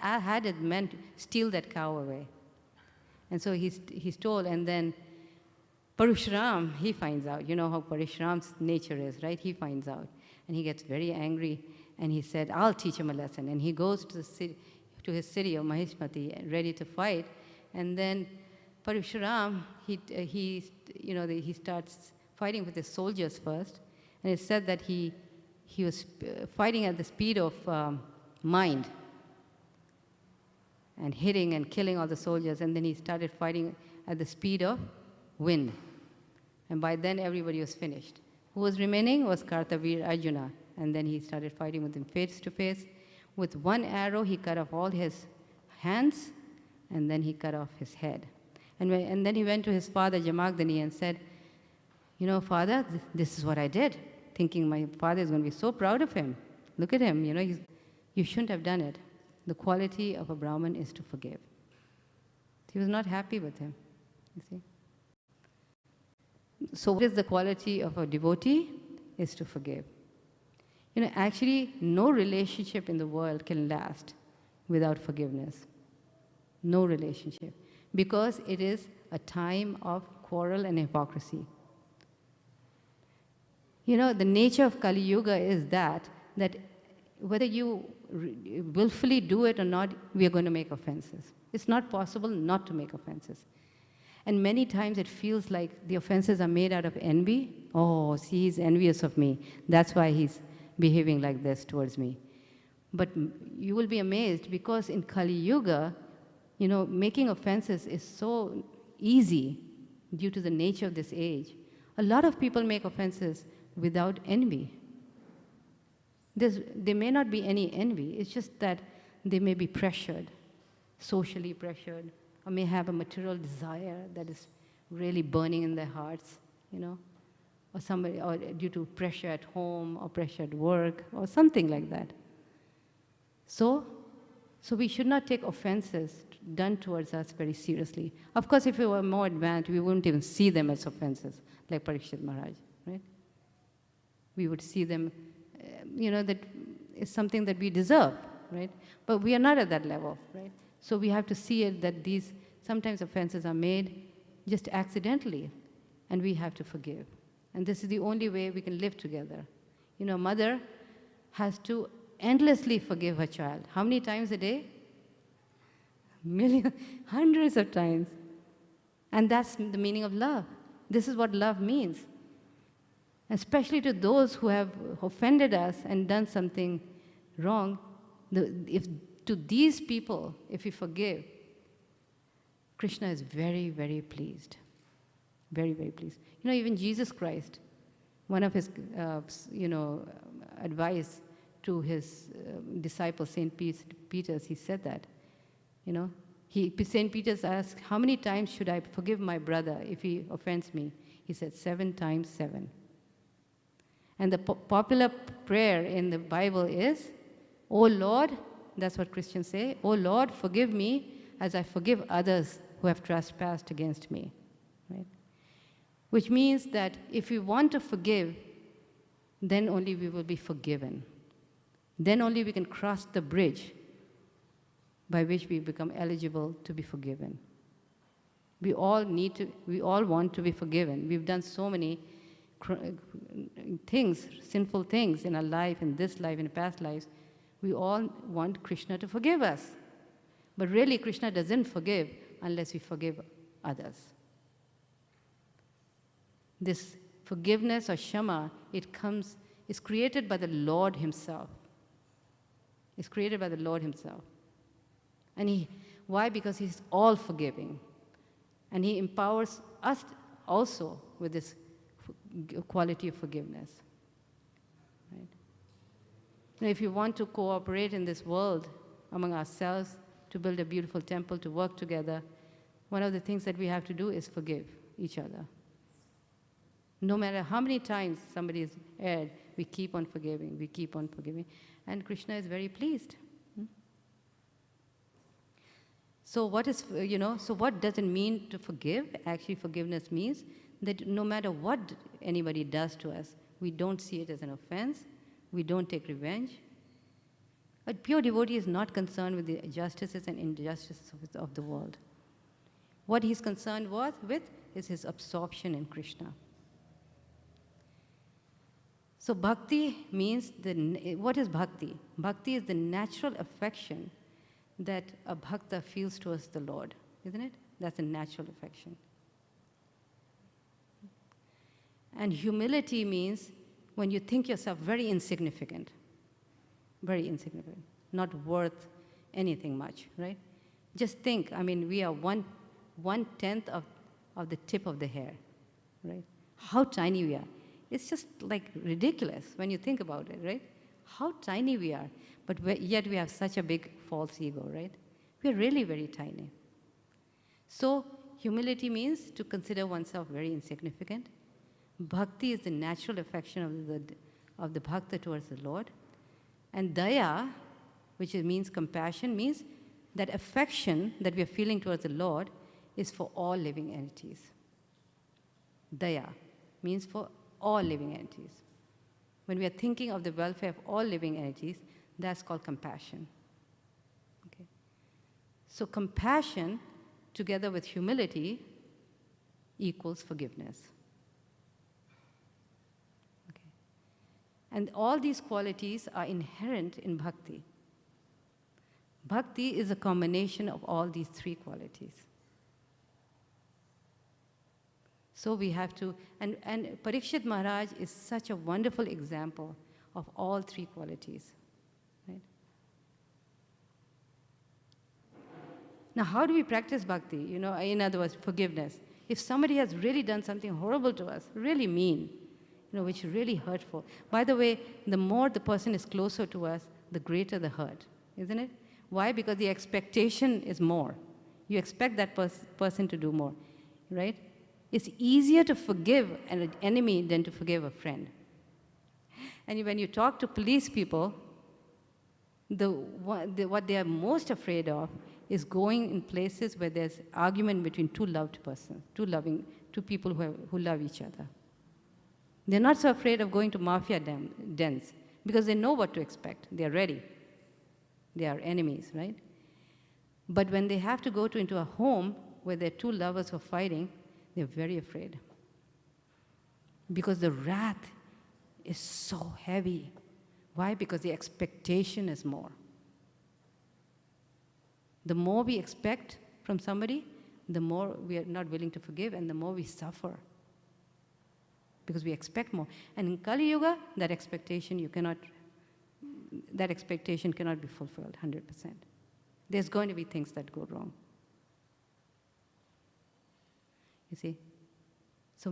I had his men steal that cow away. And so he stole, and then Parashuram, he finds out. You know how Parashuram's nature is, right? He finds out. And he gets very angry, and he said, I'll teach him a lesson. And he goes to his city of Mahishmati, ready to fight. And then Parashuram, he starts fighting with his soldiers first. And it's said that he was fighting at the speed of mind and hitting and killing all the soldiers. And then he started fighting at the speed of wind. And by then, everybody was finished. Who was remaining was Kartavir Arjuna. And then he started fighting with him face to face. With one arrow, he cut off all his hands, and then he cut off his head. And then he went to his father, Jamagdani, and said, Father, this is what I did, thinking my father is going to be so proud of him. Look at him, you shouldn't have done it. The quality of a Brahmin is to forgive. He was not happy with him, you see. So what is the quality of a devotee? Is to forgive. Actually, no relationship in the world can last without forgiveness. No relationship. Because it is a time of quarrel and hypocrisy. The nature of Kali Yuga is that whether you willfully do it or not, we are going to make offenses. It's not possible not to make offenses. And many times it feels like the offenses are made out of envy. Oh, see, he's envious of me. That's why he's behaving like this towards me. But you will be amazed, because in Kali Yuga, making offenses is so easy due to the nature of this age. A lot of people make offenses without envy. There may not be any envy. It's just that they may be pressured, socially pressured, or may have a material desire that is really burning in their hearts, or due to pressure at home or pressure at work or something like that. So we should not take offenses done towards us very seriously. Of course, if we were more advanced, we wouldn't even see them as offenses, like Parikshit Maharaj, right? We would see them, that is something that we deserve, right? But we are not at that level, right? So we have to see it that these sometimes offenses are made just accidentally, and we have to forgive. And this is the only way we can live together. A mother has to endlessly forgive her child. How many times a day? Millions, hundreds of times. And that's the meaning of love. This is what love means. Especially to those who have offended us and done something wrong, to these people, if we forgive, Krishna is very, very pleased. Very, very pleased. Even Jesus Christ, one of his, advice to his disciple, St. Peter, he said that, St. Peter asked, how many times should I forgive my brother if he offends me? He said, 7 times 7. And the popular prayer in the Bible is, O Lord, that's what Christians say, O Lord, forgive me as I forgive others who have trespassed against me. Right? Which means that if we want to forgive, then only we will be forgiven. Then only we can cross the bridge by which we become eligible to be forgiven. We all want to be forgiven. We've done so many things, sinful things in our life, in this life, in past lives. We all want Krishna to forgive us. But really, Krishna doesn't forgive unless we forgive others. This forgiveness or Shama, is created by the Lord Himself. It's created by the Lord Himself. And why? Because He's all forgiving. And He empowers us also with this quality of forgiveness. Right? Now, if you want to cooperate in this world among ourselves to build a beautiful temple, to work together, one of the things that we have to do is forgive each other. No matter how many times somebody is erred, we keep on forgiving, we keep on forgiving. And Krishna is very pleased. So what does it mean to forgive? Actually, forgiveness means that no matter what anybody does to us, we don't see it as an offense, we don't take revenge. A pure devotee is not concerned with the justices and injustices of the world. What he's concerned with is his absorption in Krishna. So bhakti means, what is bhakti? Bhakti is the natural affection that a bhakta feels towards the Lord, isn't it? That's a natural affection. And humility means when you think yourself very insignificant, not worth anything much, right? Just think, we are one-tenth of the tip of the hair, right? How tiny we are. It's just like ridiculous when you think about it, right? How tiny we are, but yet we have such a big false ego, right? We're really very tiny. So humility means to consider oneself very insignificant. Bhakti is the natural affection of the bhakta towards the Lord. And daya, which means compassion, means that affection that we are feeling towards the Lord is for all living entities. Daya means for all living entities. When we are thinking of the welfare of all living entities, that's called compassion. Okay? So compassion, together with humility, equals forgiveness. Okay? And all these qualities are inherent in bhakti. Bhakti is a combination of all these three qualities. So we have to, and Parikshit Maharaj is such a wonderful example of all three qualities. Right? Now, how do we practice bhakti? In other words, forgiveness. If somebody has really done something horrible to us, really mean, which is really hurtful. By the way, the more the person is closer to us, the greater the hurt, isn't it? Why? Because the expectation is more. You expect that person to do more, right? It's easier to forgive an enemy than to forgive a friend. And when you talk to police people, what they are most afraid of is going in places where there's argument between two people who love each other. They're not so afraid of going to mafia dens because they know what to expect. They're ready. They are enemies, right? But when they have to go into a home where there are two lovers who are fighting, they're very afraid. Because the wrath is so heavy. Why? Because the expectation is more. The more we expect from somebody, the more we are not willing to forgive and the more we suffer. Because we expect more. And in Kali Yuga, that expectation cannot be fulfilled 100%. There's going to be things that go wrong. You see? So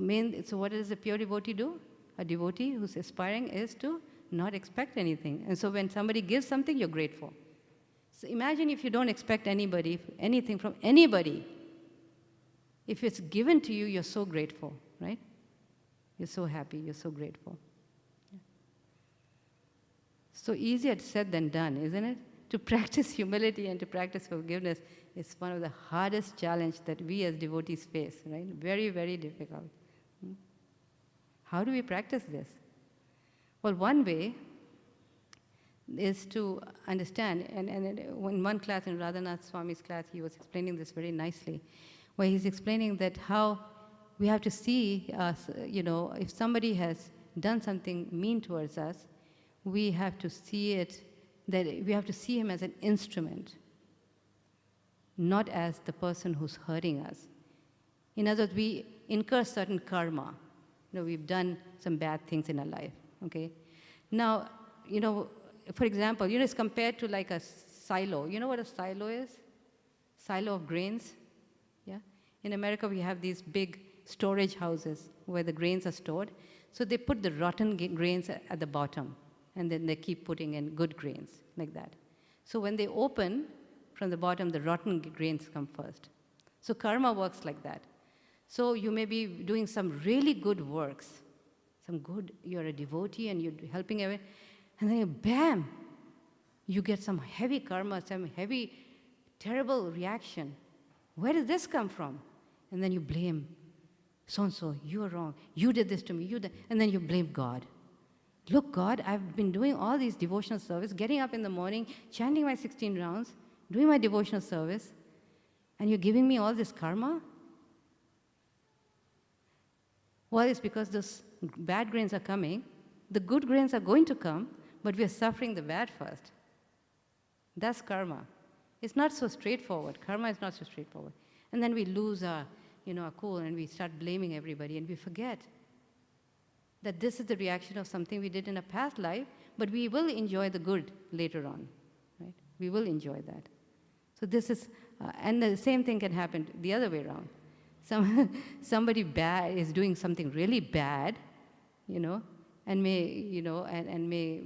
what does a pure devotee do? A devotee who's aspiring is to not expect anything. And so when somebody gives something, you're grateful. So imagine if you don't expect anything from anybody. If it's given to you, you're so grateful, right? You're so happy, you're so grateful. Yeah. So easier said than done, isn't it? To practice humility and to practice forgiveness is one of the hardest challenges that we as devotees face, right? Very, very difficult. How do we practice this? Well, one way is to understand, and in one class, in Radhanath Swami's class, he was explaining this very nicely. where he's explaining that how we have to see, if somebody has done something mean towards us, we have to see it, that we have to see him as an instrument, not as the person who's hurting us. In other words, we incur certain karma. We've done some bad things in our life, okay? Now, for example, it's compared to like a silo. You know what a silo is? Silo of grains, yeah? In America, we have these big storage houses where the grains are stored. So they put the rotten grains at the bottom, and then they keep putting in good grains, like that. So when they open from the bottom, the rotten grains come first. So karma works like that. So you may be doing some really good works, you're a devotee and you're helping everyone, and then bam, you get some heavy karma, some heavy, terrible reaction. Where did this come from? And then you blame so-and-so, you are wrong, you did this to me, and then you blame God. Look, God, I've been doing all these devotional service, getting up in the morning, chanting my 16 rounds, doing my devotional service, and you're giving me all this karma? Well, it's because those bad grains are coming. The good grains are going to come, but we are suffering the bad first. That's karma. It's not so straightforward. Karma is not so straightforward. And then we lose our cool, and we start blaming everybody, and we forget that this is the reaction of something we did in a past life, but we will enjoy the good later on, right? We will enjoy that. So this is, and the same thing can happen the other way around. Somebody bad is doing something really bad, and may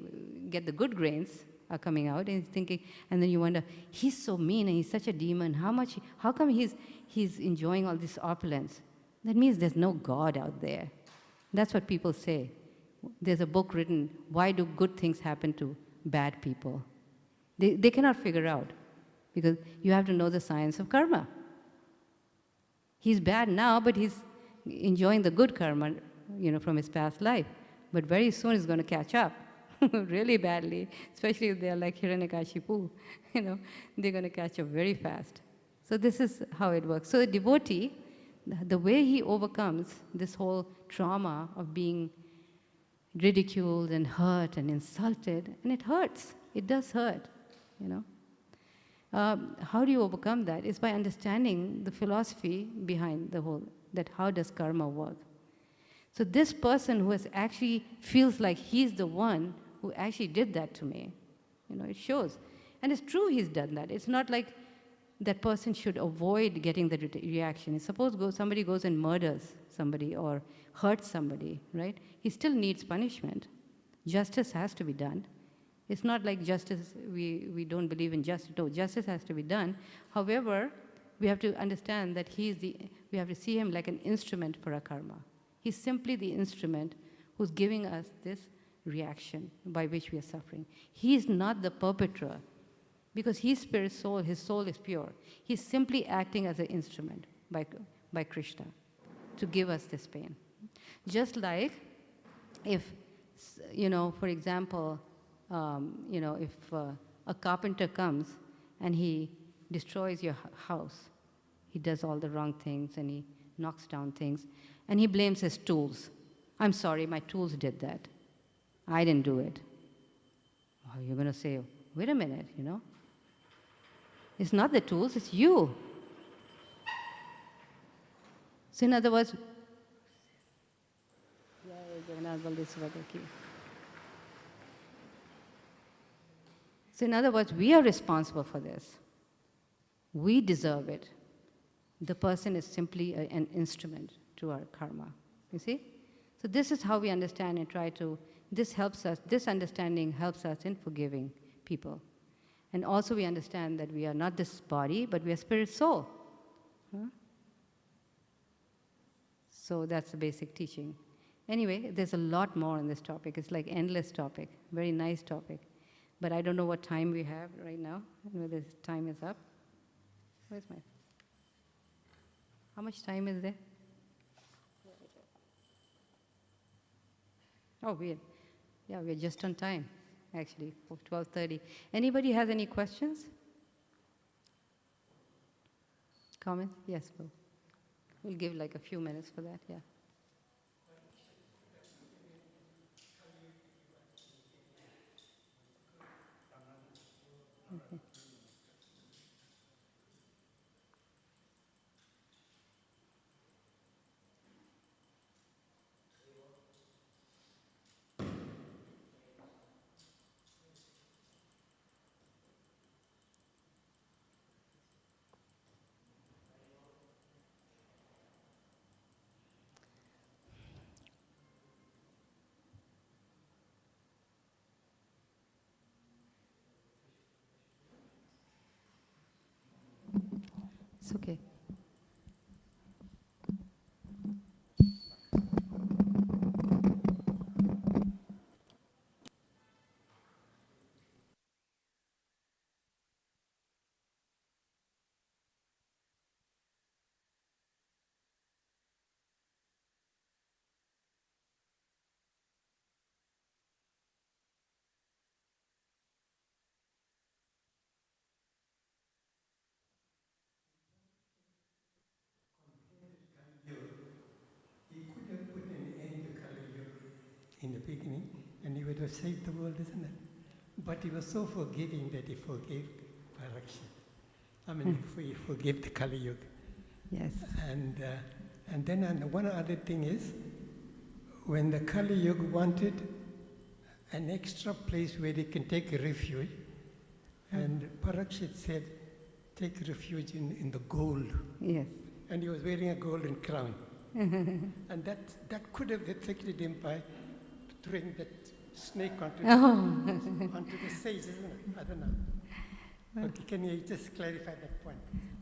get the good grains are coming out, and he's thinking, and then you wonder, he's so mean and he's such a demon. How come he's enjoying all this opulence? That means there's no God out there. That's what people say. There's a book written, Why Do Good Things Happen to Bad People? They cannot figure out, because you have to know the science of karma. He's bad now, but he's enjoying the good karma, from his past life. But very soon he's going to catch up, really badly, especially if they're like Hiranyakashipu, they're going to catch up very fast. So this is how it works. So a devotee, the way he overcomes this whole trauma of being ridiculed and hurt and insulted, and it hurts. It does hurt, How do you overcome that? It's by understanding the philosophy behind the whole, that how does karma work? So this person who has actually feels like he's the one who actually did that to me, it shows. And it's true he's done that. It's not like that person should avoid getting the reaction. Suppose somebody goes and murders somebody or hurts somebody, right? He still needs punishment. Justice has to be done. It's not like justice, we don't believe in justice. No, justice has to be done. However, we have to understand that we have to see him like an instrument for our karma. He's simply the instrument who's giving us this reaction by which we are suffering. He's not the perpetrator, because he's spirit soul, his soul is pure. He's simply acting as an instrument by Krishna to give us this pain. Just like if, for example, if a carpenter comes and he destroys your house, he does all the wrong things and he knocks down things, and he blames his tools. I'm sorry, my tools did that. I didn't do it. Oh, you're going to say, wait a minute, It's not the tools, it's you. So in other words, we are responsible for this. We deserve it. The person is simply an instrument to our karma. You see? So this is how we understand and try to, this understanding helps us in forgiving people. And also we understand that we are not this body, but we are spirit soul. Huh? So that's the basic teaching. Anyway, there's a lot more on this topic. It's like endless topic, very nice topic. But I don't know what time we have right now, whether time is up. Where's my... How much time is there? Oh, we're just on time, actually, for 12:30. Anybody has any questions? Comments? Yes, Bill. We'll give like a few minutes for that, yeah. Okay. It's okay. He could have put an end to Kali Yuga in the beginning, and he would have saved the world, isn't it? But he was so forgiving that he forgave Parikshit. I mean, he forgave the Kali Yuga. Yes. And then one other thing is, when the Kali Yuga wanted an extra place where they can take a refuge, and Parikshit said, take refuge in the gold. Yes. And he was wearing a golden crown. And that could have affected him by throwing that snake onto the sage, isn't it? I don't know. Okay, can you just clarify that point?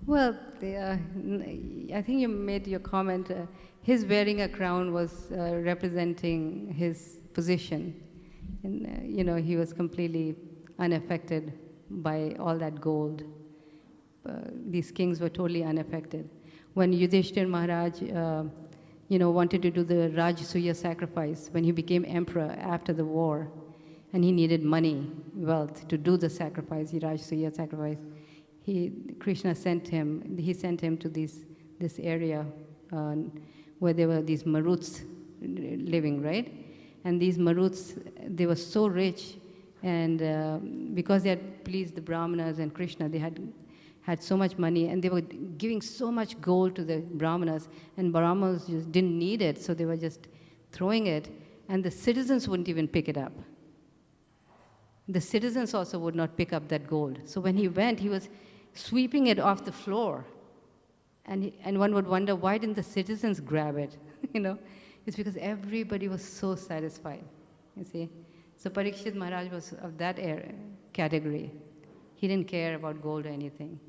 Well, I think you made your comment. His wearing a crown was representing his position. And, he was completely unaffected by all that gold. These kings were totally unaffected. When Yudhishthir Maharaj, wanted to do the Rajasuya sacrifice, when he became emperor after the war, and he needed money, wealth, to do the sacrifice, the Rajasuya sacrifice, Krishna sent him to this area where there were these Maruts living, right? And these Maruts, they were so rich, and because they had pleased the Brahmanas and Krishna, they had so much money, and they were giving so much gold to the Brahmanas, and Brahmanas just didn't need it, so they were just throwing it, and the citizens wouldn't even pick it up. The citizens also would not pick up that gold. So when he went, he was sweeping it off the floor, and one would wonder, why didn't the citizens grab it? It's because everybody was so satisfied, you see. So Parikshit Maharaj was of that category. He didn't care about gold or anything.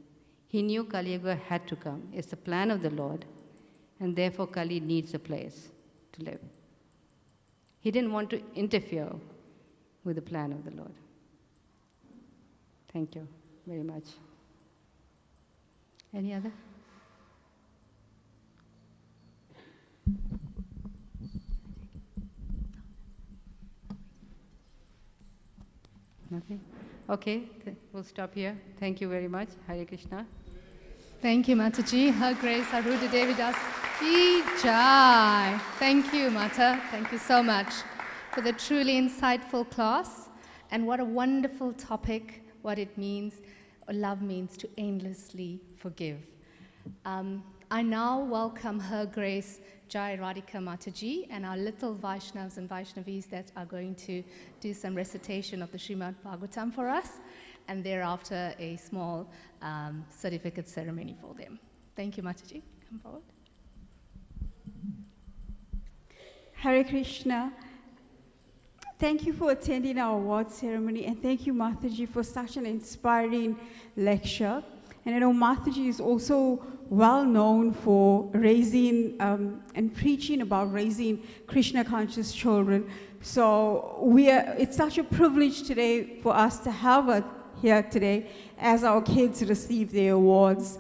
He knew Kali Yuga had to come. It's the plan of the Lord, and therefore Kali needs a place to live. He didn't want to interfere with the plan of the Lord. Thank you very much. Any other? Nothing? Okay, we'll stop here. Thank you very much. Hare Krishna. Thank you, Mataji. Her Grace Arudha Devi Das Ki Jai. Thank you, Mata. Thank you so much for the truly insightful class. And what a wonderful topic, what it means, love means to endlessly forgive. I now welcome Her Grace Jai Radhika Mataji and our little Vaishnavas and Vaishnavis that are going to do some recitation of the Srimad Bhagavatam for us, and thereafter a small certificate ceremony for them. Thank you, Mataji. Come forward. Hare Krishna. Thank you for attending our award ceremony, and thank you, Mataji, for such an inspiring lecture. And I know Mataji is also well known for raising and preaching about raising Krishna-conscious children. So it's such a privilege today for us to have her here today as our kids receive their awards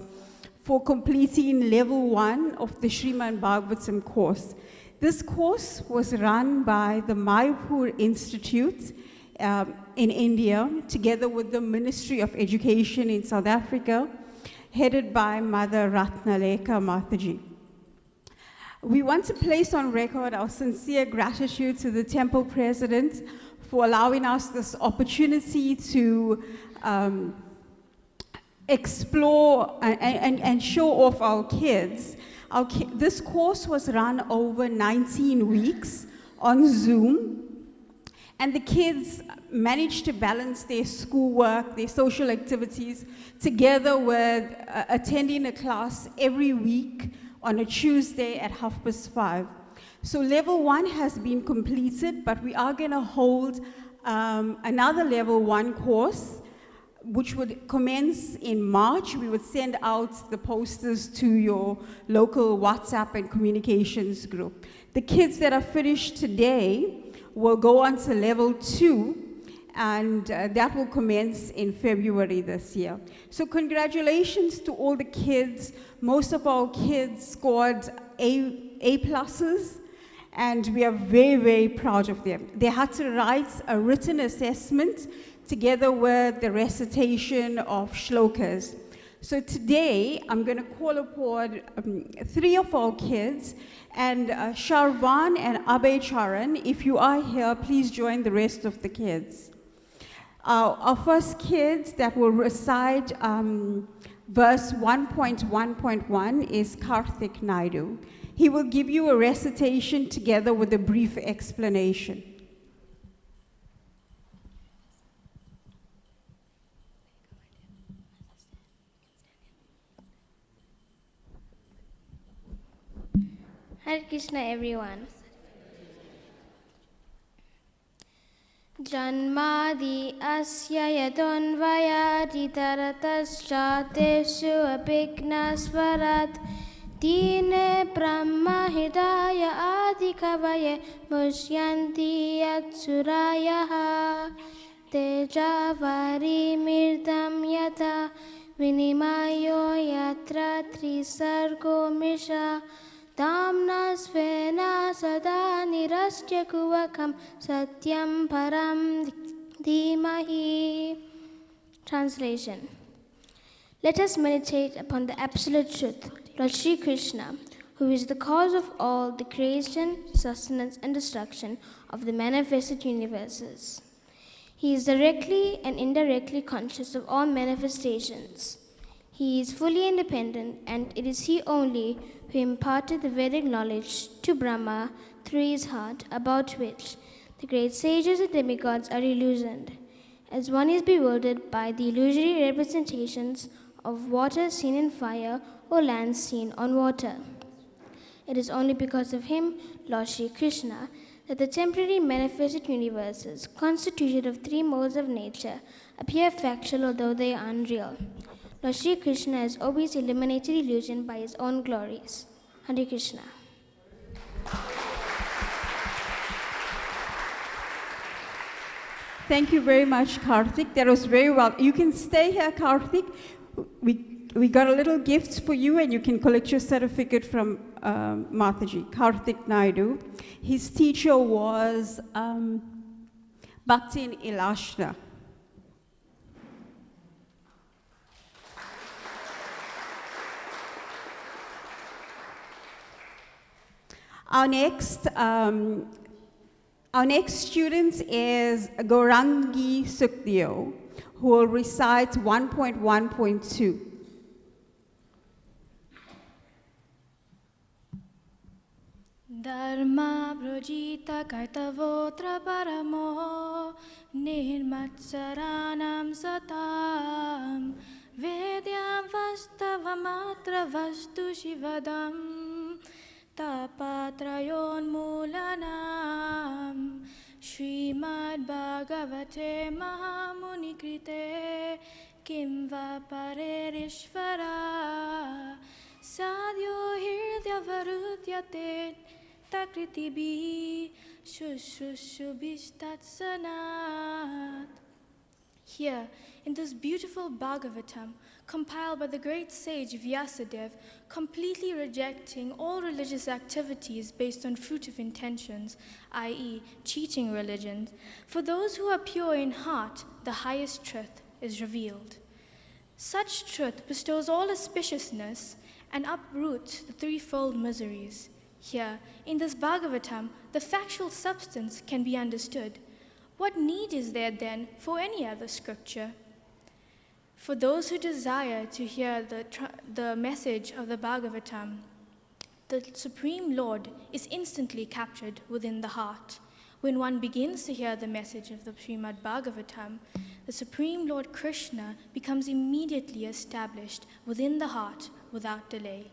for completing level 1 of the Srimad Bhagavatam course. This course was run by the Mayapur Institute in India, together with the Ministry of Education in South Africa, headed by Mother Ratnaleka Mataji. We want to place on record our sincere gratitude to the temple president for allowing us this opportunity to explore and show off our kids. This course was run over 19 weeks on Zoom, and the kids managed to balance their schoolwork, their social activities, together with attending a class every week on a Tuesday at 5:30. So level 1 has been completed, but we are going to hold another level 1 course, which would commence in March. We would send out the posters to your local WhatsApp and communications group. The kids that are finished today will go on to level 2, and that will commence in February this year. So congratulations to all the kids. Most of our kids scored A pluses, and we are very, very proud of them. They had to write a written assessment together with the recitation of shlokas. So today, I'm going to call upon 3 of our kids, and Sharvan and Abhay Charan, if you are here, please join the rest of the kids. Our first kids that will recite verse 1.1.1 is Karthik Naidu. He will give you a recitation together with a brief explanation. Hare Krishna, everyone. Janmadi asya yadonvayati tarataschatesu abhignasvarat dine brahma hidaya adikavaye mushyanti yatsurayaha tejavari mirdam yata vinimayo yatra trisargo misha Damna svena sada nirastya kuvakam satyam param dhimahi. Translation. Let us meditate upon the absolute truth, Lord Shri Krishna, who is the cause of all the creation, sustenance, and destruction of the manifested universes. He is directly and indirectly conscious of all manifestations. He is fully independent, and it is He only who imparted the Vedic knowledge to Brahma through his heart, about which the great sages and demigods are illusioned, as one is bewildered by the illusory representations of water seen in fire or land seen on water. It is only because of him, Lord Shri Krishna, that the temporary manifested universes, constituted of 3 modes of nature, appear factual although they are unreal. Lord Shri Krishna has always eliminated illusion by his own glories. Hare Krishna. Thank you very much, Karthik. That was very well. You can stay here, Karthik. We got a little gift for you, and you can collect your certificate from Mataji, Karthik Naidu. His teacher was Bhaktin Ilashna. Our next student is Gaurangi Sukhdeo, who will recite 1.1.2. Dharma brojita kaitavotra paramo nirmatsaranam satam vedyam vastavamatra vastu shivadam tapatrayon mulanam Srimad Bhagavate Mahamuni Krite Kim va parerishvara Sadhyo hirdya varutyate takritibi shushrushubishtatsanat. Here, in this beautiful Bhagavatam, compiled by the great sage Vyasadeva, completely rejecting all religious activities based on fruitive intentions, i.e., cheating religions, for those who are pure in heart, the highest truth is revealed. Such truth bestows all auspiciousness and uproots the threefold miseries. Here, in this Bhagavatam, the factual substance can be understood. What need is there then for any other scripture? For those who desire to hear the message of the Bhagavatam, the Supreme Lord is instantly captured within the heart. When one begins to hear the message of the Srimad Bhagavatam, the Supreme Lord Krishna becomes immediately established within the heart without delay.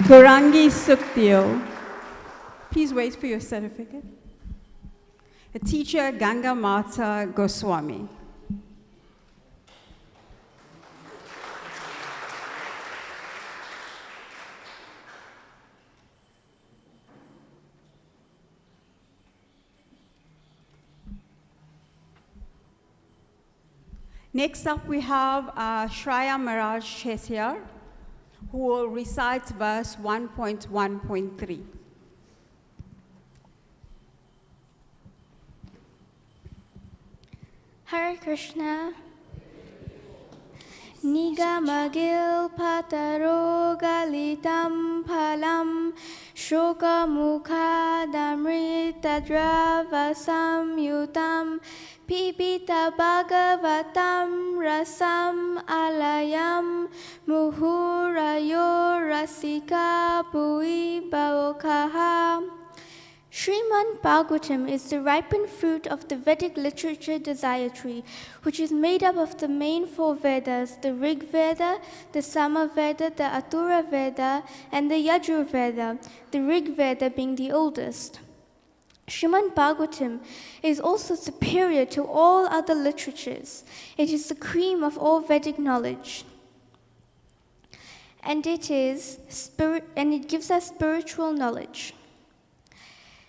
Gaurangi Suktio. Please wait for your certificate. A teacher, Ganga Mata Goswami. Next up we have Shreya Maraj Chetiar, who will recite verse 1.1.3. Hare Krishna. Nigamagil pataro galitam phalam shoka mukha damrita drava samyutam pipita bhagavatam rasam alayam muhurayo rasika pui bhavokaha. Srimad Bhagavatam is the ripened fruit of the Vedic literature desire tree, which is made up of the main four Vedas, the Rig Veda, the Sama Veda, the Athura Veda, and the Yajur Veda, the Rig Veda being the oldest. Srimad Bhagavatam is also superior to all other literatures. It is the cream of all Vedic knowledge. And it gives us spiritual knowledge.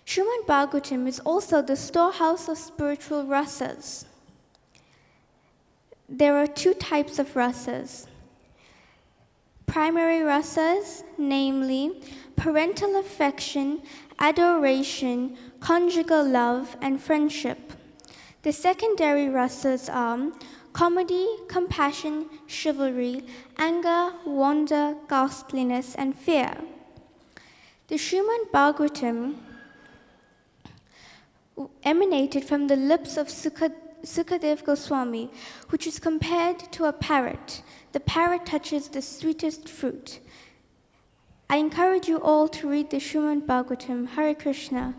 Srimad Bhagavatam is also the storehouse of spiritual rasas. There are two types of rasas. Primary rasas, namely parental affection, adoration, conjugal love, and friendship. The secondary rasas are comedy, compassion, chivalry, anger, wonder, ghastliness, and fear. The Srimad Bhagavatam emanated from the lips of Sukadev Goswami, which is compared to a parrot. The parrot touches the sweetest fruit. I encourage you all to read the Srimad Bhagavatam. Hare Krishna.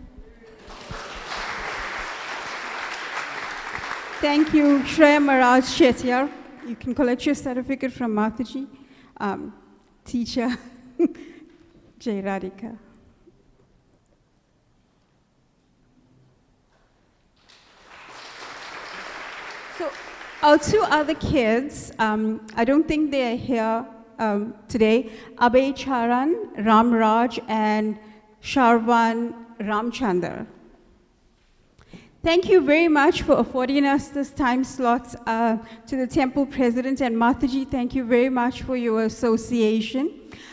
Thank you, Shreya Maraj Chetiar. You can collect your certificate from Mataji, teacher Jai Radhika. So our two other kids, I don't think they are here today. Abhay Charan, Ramraj, and Sharvan Ramchandar. Thank you very much for affording us this time slot to the temple president, and Mataji, thank you very much for your association.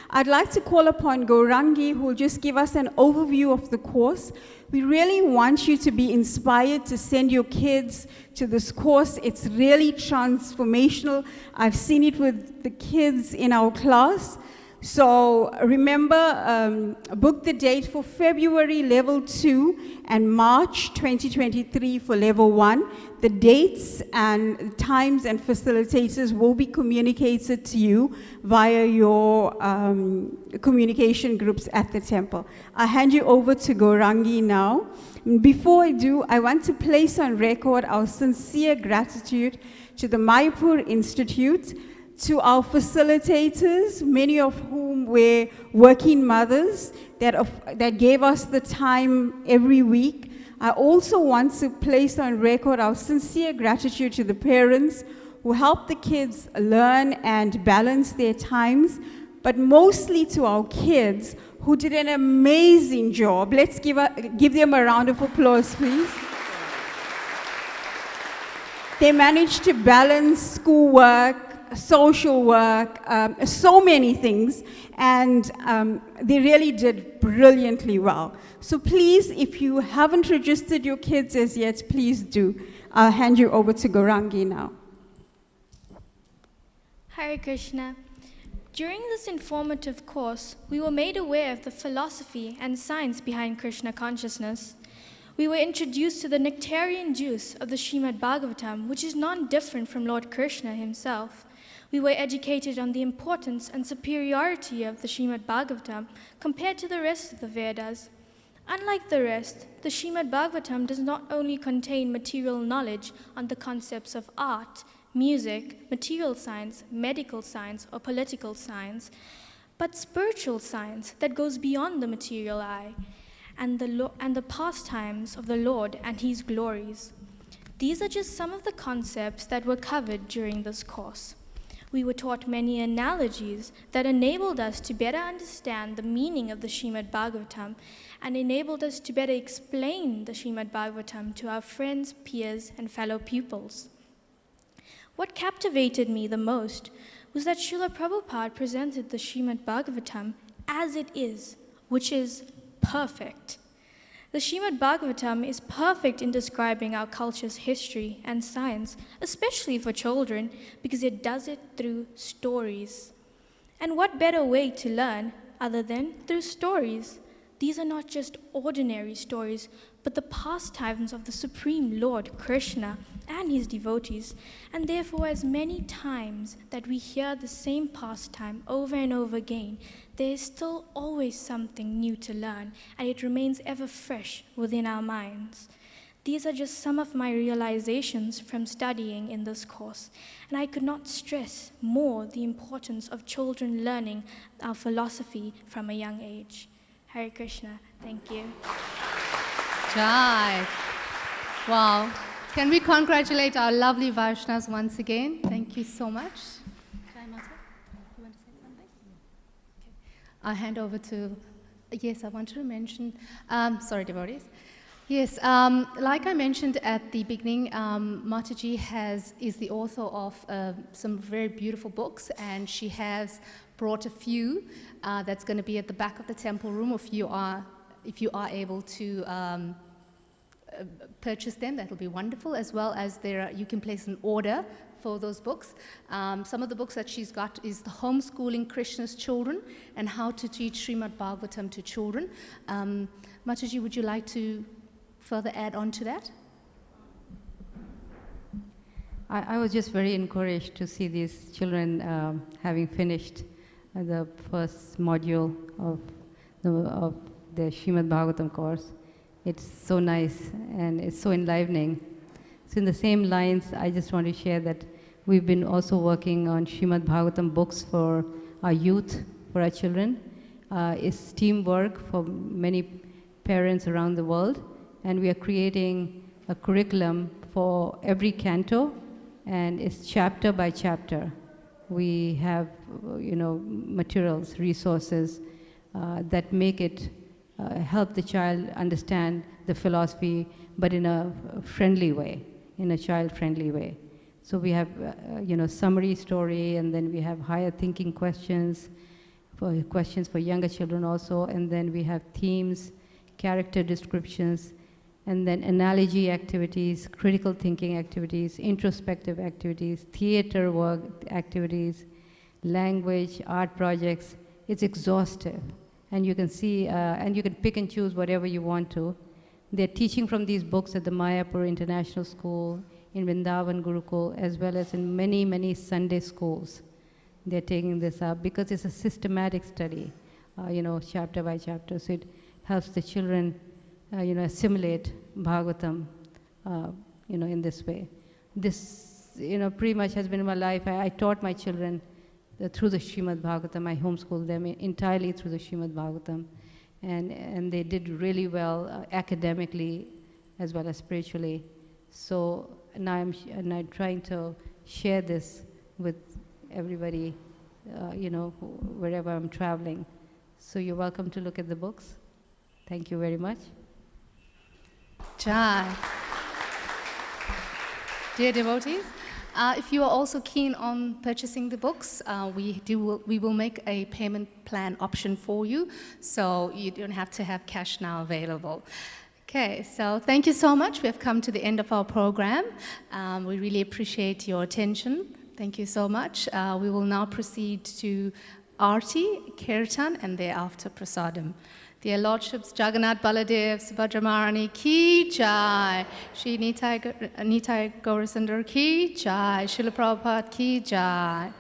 I'd like to call upon Gaurangi, who will just give us an overview of the course. We really want you to be inspired to send your kids to this course. It's really transformational. I've seen it with the kids in our class. So remember, book the date for February level 2 and March 2023 for level 1. The dates and times and facilitators will be communicated to you via your communication groups at the temple. I hand you over to Gaurangi now. Before I do, I want to place on record our sincere gratitude to the Mayapur Institute, to our facilitators, many of whom were working mothers that gave us the time every week. I also want to place on record our sincere gratitude to the parents who helped the kids learn and balance their times, but mostly to our kids who did an amazing job. Let's give them a round of applause, please. They managed to balance schoolwork, social work, so many things, and they really did brilliantly well. So please, if you haven't registered your kids as yet, please do. I'll hand you over to Gaurangi now. Hare Krishna. During this informative course, we were made aware of the philosophy and science behind Krishna consciousness. We were introduced to the nectarian juice of the Srimad Bhagavatam, which is non-different from Lord Krishna himself. We were educated on the importance and superiority of the Srimad Bhagavatam compared to the rest of the Vedas. Unlike the rest, the Srimad Bhagavatam does not only contain material knowledge on the concepts of art, music, material science, medical science, or political science, but spiritual science that goes beyond the material eye, and the pastimes of the Lord and his glories. These are just some of the concepts that were covered during this course. We were taught many analogies that enabled us to better understand the meaning of the Srimad Bhagavatam and enabled us to better explain the Srimad Bhagavatam to our friends, peers, and fellow pupils. What captivated me the most was that Srila Prabhupada presented the Srimad Bhagavatam as it is, which is perfect. The Srimad Bhagavatam is perfect in describing our culture's history and science, especially for children, because it does it through stories. And what better way to learn other than through stories? These are not just ordinary stories, but the pastimes of the Supreme Lord Krishna and his devotees. And therefore, as many times that we hear the same pastime over and over again, there is still always something new to learn, and it remains ever fresh within our minds. These are just some of my realizations from studying in this course, and I could not stress more the importance of children learning our philosophy from a young age. Hare Krishna. Thank you. Jai. Wow. Can we congratulate our lovely Vaishnavas once again? Thank you so much. Jai Mata, you want to say something? Okay. I'll hand over to, yes, I wanted to mention, sorry, devotees. Yes, like I mentioned at the beginning, Mataji is the author of some very beautiful books, and she has brought a few that's going to be at the back of the temple room. If you are able to purchase them, that'll be wonderful. As well as you can place an order for those books. Some of the books that she's got is the Homeschooling Krishna's Children and How to Teach Srimad Bhagavatam to Children. Mataji, would you like to further add on to that? I was just very encouraged to see these children having finished the first module of the Srimad Bhagavatam course. It's so nice and it's so enlivening. So in the same lines, I just want to share that we've been also working on Srimad Bhagavatam books for our youth, for our children. It's teamwork for many parents around the world, and we are creating a curriculum for every canto, and it's chapter by chapter. We have, materials, resources that make it help the child understand the philosophy, but in a friendly way, in a child-friendly way. So we have, summary story, and then we have higher thinking questions for younger children also, and then we have themes, character descriptions, and then analogy activities, critical thinking activities, introspective activities, theater work activities, language, art projects. It's exhaustive. And you can see, and you can pick and choose whatever you want to. They're teaching from these books at the Mayapur International School, in Vrindavan Gurukul, as well as in many, many Sunday schools. They're taking this up because it's a systematic study, chapter by chapter. So it helps the children, assimilate Bhagavatam, in this way. This, pretty much has been my life. I taught my children through the Srimad Bhagavatam. I homeschooled them entirely through the Srimad Bhagavatam. And they did really well academically as well as spiritually. So now I'm trying to share this with everybody, wherever I'm traveling. So you're welcome to look at the books. Thank you very much. Jai. Dear devotees, if you are also keen on purchasing the books, we will make a payment plan option for you, so you don't have to have cash now available. Okay, so thank you so much. We have come to the end of our program. We really appreciate your attention. Thank you so much. We will now proceed to Arti, Kirtan, and thereafter Prasadam. Their Lordships Jagannath Baladev, Subhadramarani Ki Jai, Shri Nitai Gaurasundar Ki Jai, Srila Prabhupada Ki Jai.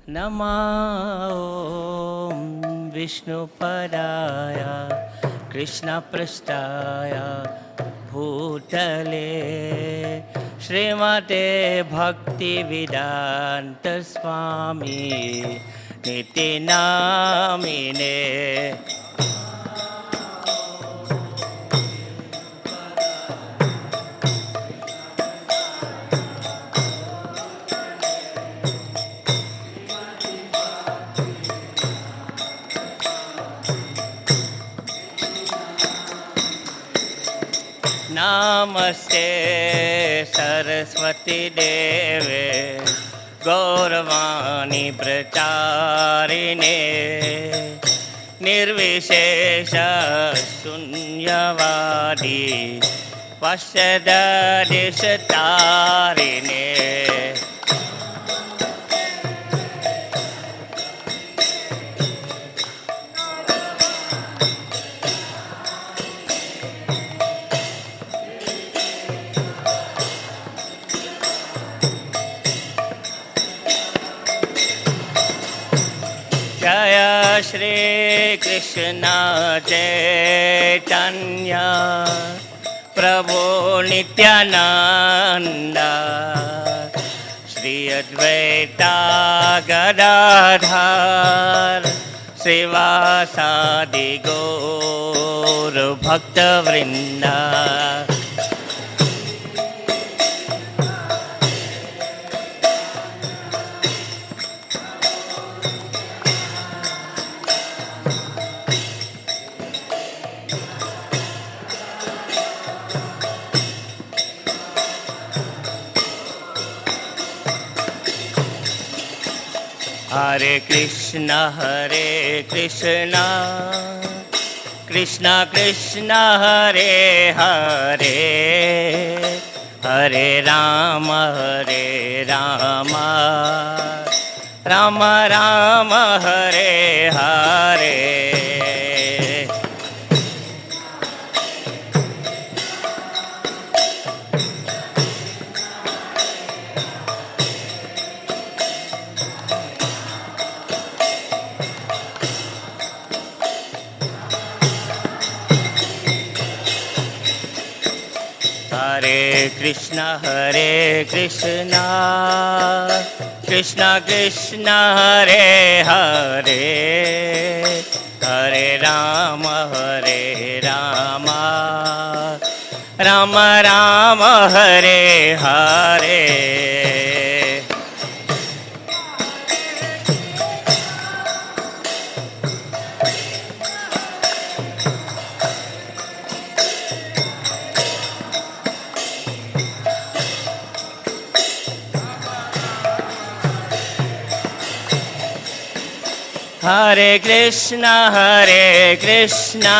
Namo Vishnu Padaya Krishna Prasthaya Bhutale Srimate Bhakti Vedanta Swami Niti Namine Namaste Saraswati Deve Gauravani Pracharine Nirvishesha Sunyavadi Vasada Deshatarine Jaya Shri Krishna Chaitanya Prabhu Nityananda Shri Advaita Gadadhar Srivasadi Gaur Bhakta Vrinda Hare Krishna, Krishna Krishna, Hare Hare, Hare Rama, Rama Rama, Hare Hare. Hare Krishna, Krishna Krishna, Hare Hare, Hare Rama, Rama Rama, Hare Hare. Hare Krishna,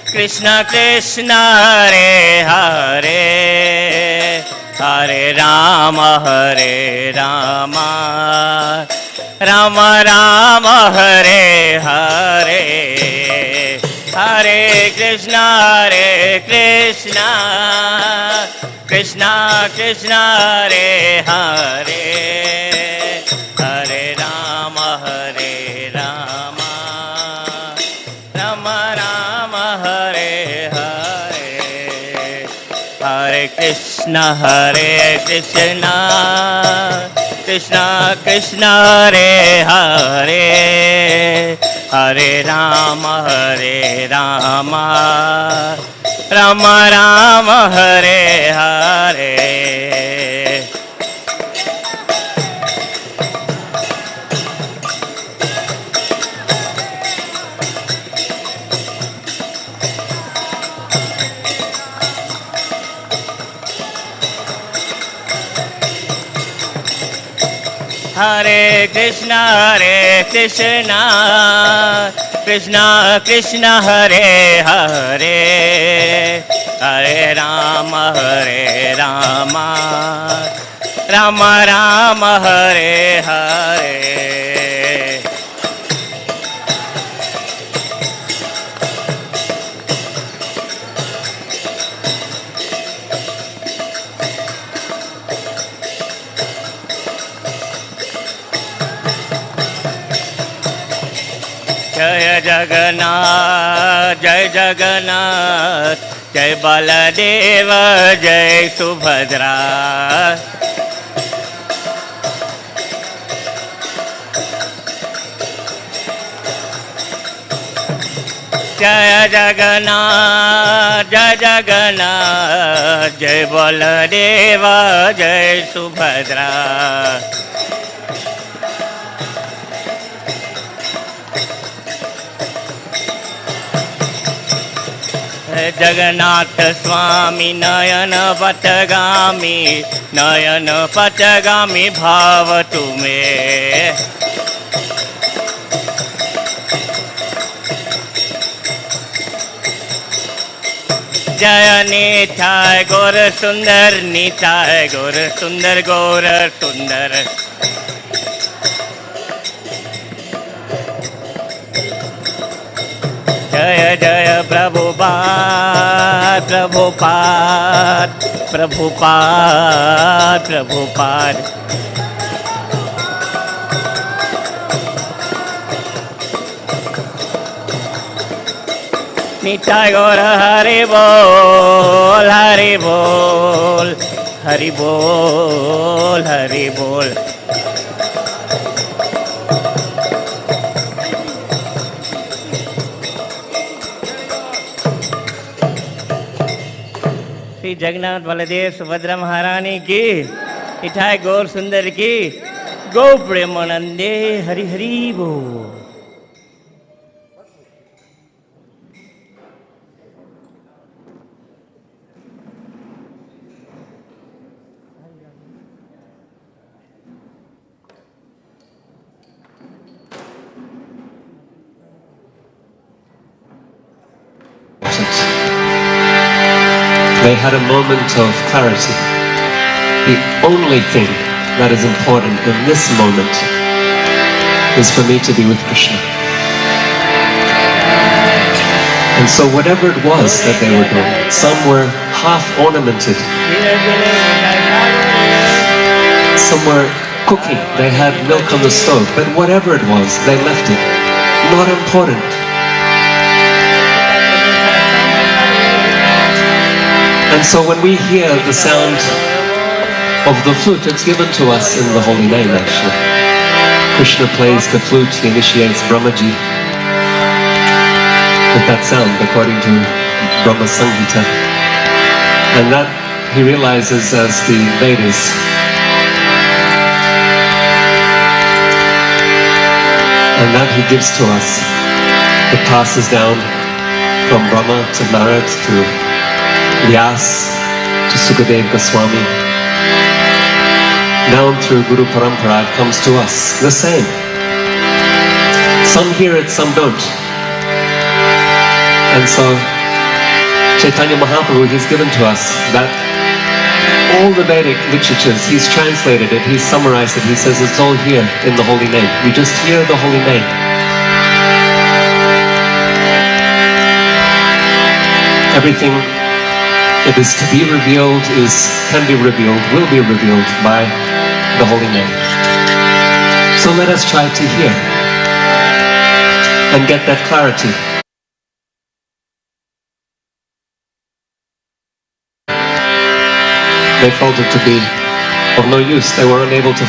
Krishna Krishna, Hare Hare, Hare Rama, Rama Rama, Hare Hare. Hare Krishna, Krishna Krishna, Hare Hare, Hare Rama, Rama Rama, Hare Hare. Hare Krishna Hare Krishna Krishna Krishna Hare Hare Hare Rama Rama Rama Hare Hare Hare Krishna Krishna Krishna Hare Hare Hare Rama Rama Rama Hare Hare Jai Jagannath, Jai Jagannath, Jai Baladeva, Jai Subhadra. Jai Jagannath, Jai Jagannath, Jai Baladeva, Jai Subhadra. Jagannath Swami Nayana Patagami Bhava Tume Jaya Nitai Gaur Sundar Nitai Gaur Sundar Gaur Sundar Jaya Jaya Prabhupada Prabhupada Prabhupada Prabhupada Nitai Gaura Hari Bol Hari Bol Hari Bol Hari Bol Shri Jagannath Baldev Subhadra महारानी की इठाई गौर सुंदर की गौ प्रेमानंदे हरि हरि बोल They had a moment of clarity. The only thing that is important in this moment is for me to be with Krishna. And so whatever it was that they were doing, some were half ornamented, some were cooking, they had milk on the stove, but whatever it was, they left it. Not important. And so when we hear the sound of the flute, it's given to us in the holy name actually. Krishna plays the flute, he initiates Brahmaji with that sound according to Brahma Samhita. And that he realizes as the Vedas. And that he gives to us. It passes down from Brahma to Narad to Vyas to Sukadev Goswami. Down through Guru Parampara it comes to us, the same. Some hear it, some don't. And so Chaitanya Mahaprabhu, he's given to us that all the Vedic literatures, he's translated it, he's summarized it, he says it's all here in the holy name. You just hear the holy name. Everything it is to be revealed, can be revealed, will be revealed by the holy name. So let us try to hear and get that clarity. they felt it to be of no use. They were unable to